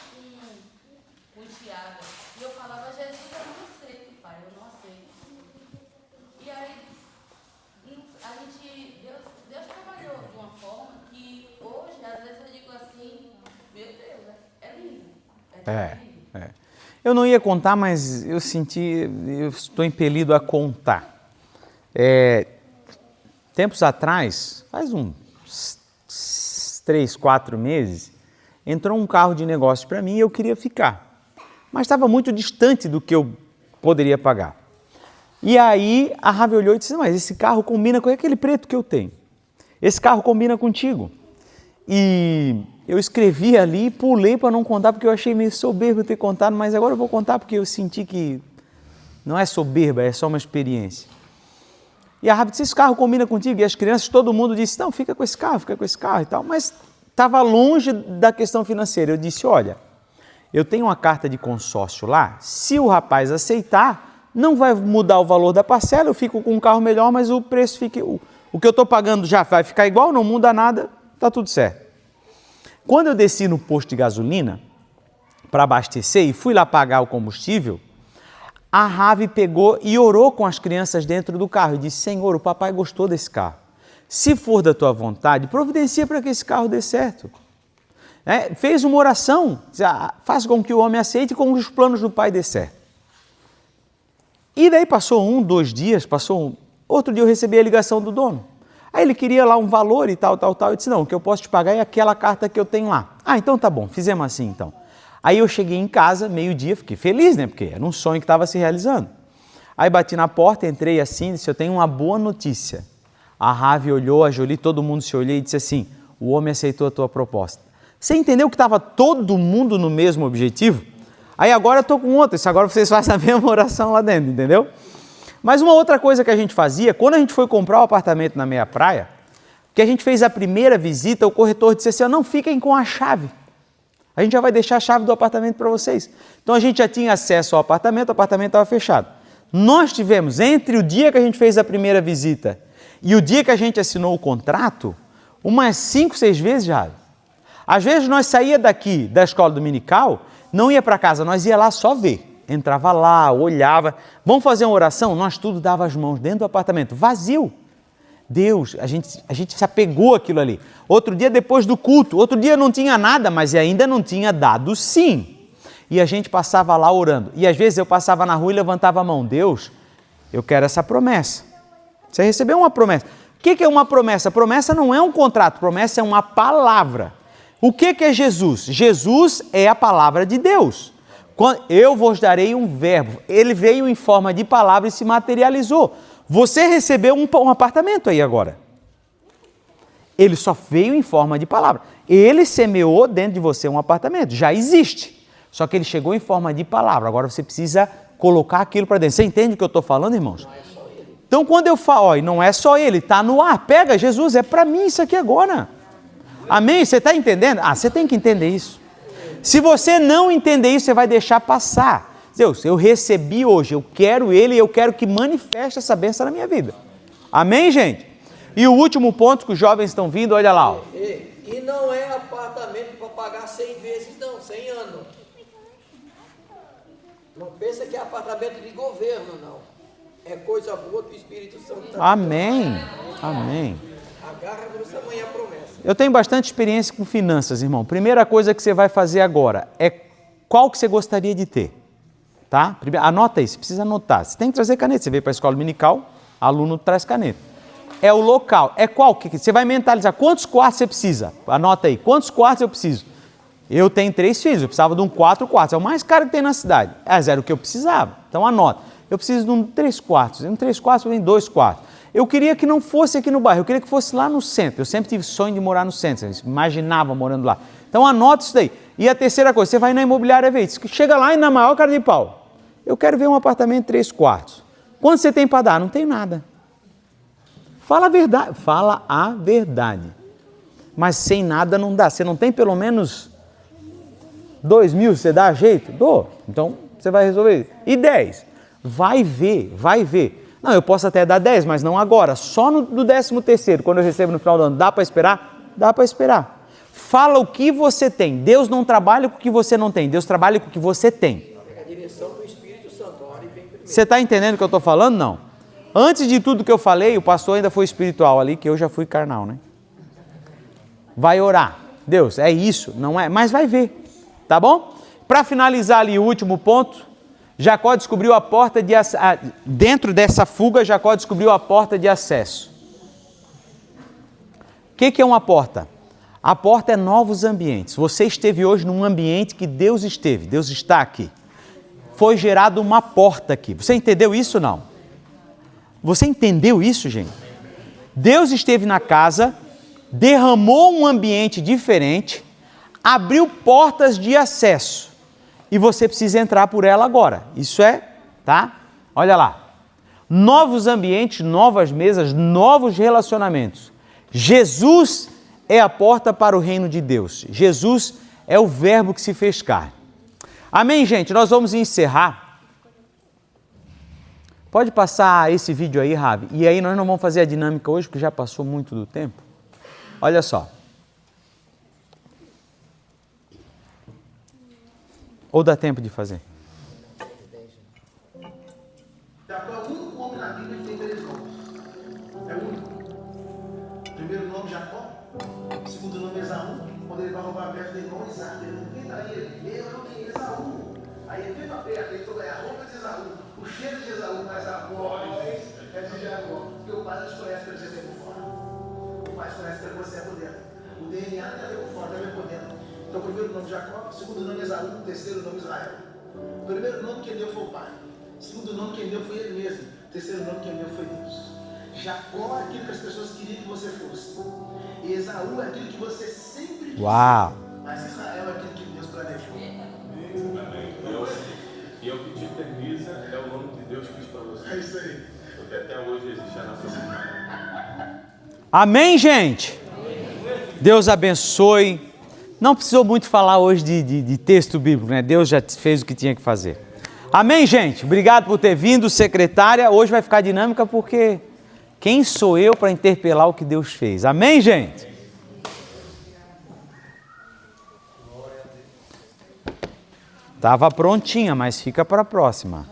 com enteada. E eu falava, Jesus, eu não aceito, pai, eu não aceito. E aí, Deus trabalhou de uma forma que hoje, às vezes eu digo assim, meu Deus, é lindo. É. Eu não ia contar, mas eu estou impelido a contar. Tempos atrás, faz uns 3, 4 meses, entrou um carro de negócio para mim e eu queria ficar. Mas estava muito distante do que eu poderia pagar. E aí a Ravi olhou e disse, mas esse carro combina com aquele preto que eu tenho. Esse carro combina contigo. E eu escrevi ali e pulei para não contar, porque eu achei meio soberbo ter contado, mas agora eu vou contar porque eu senti que não é soberba, é só uma experiência. E a Ravi disse, esse carro combina contigo? E as crianças, todo mundo disse, não, fica com esse carro e tal. Mas estava longe da questão financeira. Eu disse, olha, eu tenho uma carta de consórcio lá, se o rapaz aceitar, não vai mudar o valor da parcela, eu fico com um carro melhor, mas o preço fica, o que eu estou pagando já vai ficar igual, não muda nada, está tudo certo. Quando eu desci no posto de gasolina para abastecer e fui lá pagar o combustível, a Ravi pegou e orou com as crianças dentro do carro e disse, Senhor, o papai gostou desse carro. Se for da tua vontade, providencia para que esse carro dê certo. Fez uma oração, faça com que o homem aceite e com que os planos do pai dê certo. E daí passou 2 dias, outro dia eu recebi a ligação do dono. Aí ele queria lá um valor e tal. Eu disse, não, o que eu posso te pagar é aquela carta que eu tenho lá. Ah, então tá bom, fizemos assim então. Aí eu cheguei em casa, meio-dia, fiquei feliz, né, porque era um sonho que estava se realizando. Aí bati na porta, entrei assim, disse, eu tenho uma boa notícia. A Ravi olhou, a Jolie, todo mundo se olhou e disse assim, o homem aceitou a tua proposta. Você entendeu que estava todo mundo no mesmo objetivo? Aí agora eu estou com outra, isso agora vocês fazem a mesma oração lá dentro, entendeu? Mas uma outra coisa que a gente fazia, quando a gente foi comprar o apartamento na meia praia, que a gente fez a primeira visita, o corretor disse assim, não fiquem com a chave. A gente já vai deixar a chave do apartamento para vocês. Então a gente já tinha acesso ao apartamento, o apartamento estava fechado. Nós tivemos, entre o dia que a gente fez a primeira visita e o dia que a gente assinou o contrato, umas 5, 6 vezes já. Às vezes nós saía daqui da escola dominical, não ia para casa, nós ia lá só ver. Entrava lá, olhava. Vamos fazer uma oração? Nós tudo dava as mãos dentro do apartamento, vazio. Deus, a gente se apegou àquilo ali. Outro dia depois do culto, outro dia não tinha nada, mas ainda não tinha dado sim. E a gente passava lá orando. E às vezes eu passava na rua e levantava a mão. Deus, eu quero essa promessa. Você recebeu uma promessa. O que é uma promessa? Promessa não é um contrato, promessa é uma palavra. O que é Jesus? Jesus é a palavra de Deus. Eu vos darei um verbo. Ele veio em forma de palavra e se materializou. Você recebeu um apartamento aí agora. Ele só veio em forma de palavra. Ele semeou dentro de você um apartamento. Já existe. Só que ele chegou em forma de palavra. Agora você precisa colocar aquilo para dentro. Você entende o que eu estou falando, irmãos? Então quando eu falo, ó, não é só ele, está no ar. Pega, Jesus, é para mim isso aqui agora. Amém? Você está entendendo? Você tem que entender isso. Se você não entender isso, você vai deixar passar. Deus, eu recebi hoje, eu quero ele e eu quero que manifeste essa bênção na minha vida. Amém, gente? E o último ponto que os jovens estão vindo, olha lá. Ó. E não é apartamento para pagar 100 vezes, não, 100 anos. Não pensa que é apartamento de governo, não. É coisa boa que o Espírito Santo está. Amém. Amém. Agarra você amanhã a promessa. Eu tenho bastante experiência com finanças, irmão. Primeira coisa que você vai fazer agora é qual que você gostaria de ter. Tá? Anota aí, você precisa anotar. Você tem que trazer caneta. Você veio para a escola dominical, aluno traz caneta. É o local. É qual? Você vai mentalizar. Quantos quartos você precisa? Anota aí. Quantos quartos eu preciso? Eu tenho 3 filhos. Eu precisava de um 4 quartos. É o mais caro que tem na cidade. Era o que eu precisava. Então anota. Eu preciso de um 3 quartos. Um 3 quartos, eu tenho 2 quartos. Eu queria que não fosse aqui no bairro. Eu queria que fosse lá no centro. Eu sempre tive sonho de morar no centro. Eu imaginava morando lá. Então anota isso daí. E a terceira coisa, você vai na imobiliária ver isso. Chega lá e na maior cara de pau. Eu quero ver um apartamento de 3 quartos. Quanto você tem para dar? Não tem nada. Fala a verdade. Fala a verdade. Mas sem nada não dá. Você não tem pelo menos 2.000, você dá jeito? Dou. Então você vai resolver. E 10? Vai ver, vai ver. Não, eu posso até dar 10, mas não agora. Só no 13º, quando eu recebo no final do ano. Dá para esperar? Dá para esperar. Fala o que você tem. Deus não trabalha com o que você não tem. Deus trabalha com o que você tem. A direção do Espírito Santo. Ore bem primeiro. Você está entendendo o que eu estou falando? Não. Antes de tudo que eu falei, o pastor ainda foi espiritual ali, que eu já fui carnal, né? Vai orar. Deus, é isso? Não é? Mas vai ver. Tá bom? Para finalizar ali o último ponto, Jacó descobriu a porta de dentro dessa fuga, Jacó descobriu a porta de acesso. O que é uma porta? A porta é novos ambientes. Você esteve hoje num ambiente que Deus esteve, Deus está aqui. Foi gerada uma porta aqui. Você entendeu isso ou não? Você entendeu isso, gente? Deus esteve na casa, derramou um ambiente diferente, abriu portas de acesso. E você precisa entrar por ela agora. Isso é, tá? Olha lá. Novos ambientes, novas mesas, novos relacionamentos. Jesus é a porta para o reino de Deus. Jesus é o verbo que se fez carne. Amém, gente? Nós vamos encerrar. Pode passar esse vídeo aí, Ravi. E aí nós não vamos fazer a dinâmica hoje, porque já passou muito do tempo. Olha só. Ou dá tempo de fazer? Jacó é o único homem na Bíblia que tem 3 nomes. É o único. Primeiro nome Jacó, segundo nome Esaú. Quando ele vai roubar a perto do irmão Isaac, ele não quem daí ele? Eu não tenho Esaú. Aí ele veio para perto, ele falou, é a roupa de Esaú, o cheiro de Esaú, mas a voz é de Jacó. Porque o pai não te conhece pelo que você tem por fora. O pai te conhece pelo que você é por dentro. O DNA não é ver por fora, não é ver por dentro. Então, primeiro nome Jacó, segundo nome Esaú, terceiro nome Israel. O primeiro nome que ele deu foi o pai. O segundo nome que ele deu foi ele mesmo. O terceiro nome que ele deu foi Deus. Jacó é aquilo que as pessoas queriam que você fosse. E Esaú é aquilo que você sempre quis. Uau! Mas Israel é aquilo que Deus planejou. E é o que te eterniza, é o nome que Deus quis para você. É isso aí. Porque até hoje existe a nossa cidade. Amém, gente? Deus abençoe. Não precisou muito falar hoje de texto bíblico, né? Deus já fez o que tinha que fazer. Amém, gente? Obrigado por ter vindo, secretária. Hoje vai ficar dinâmica porque quem sou eu para interpelar o que Deus fez? Amém, gente? Estava prontinha, mas fica para a próxima.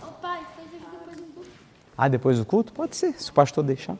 Ô pai, faz aqui depois do culto. Ah, depois do culto? Pode ser, se o pastor deixar.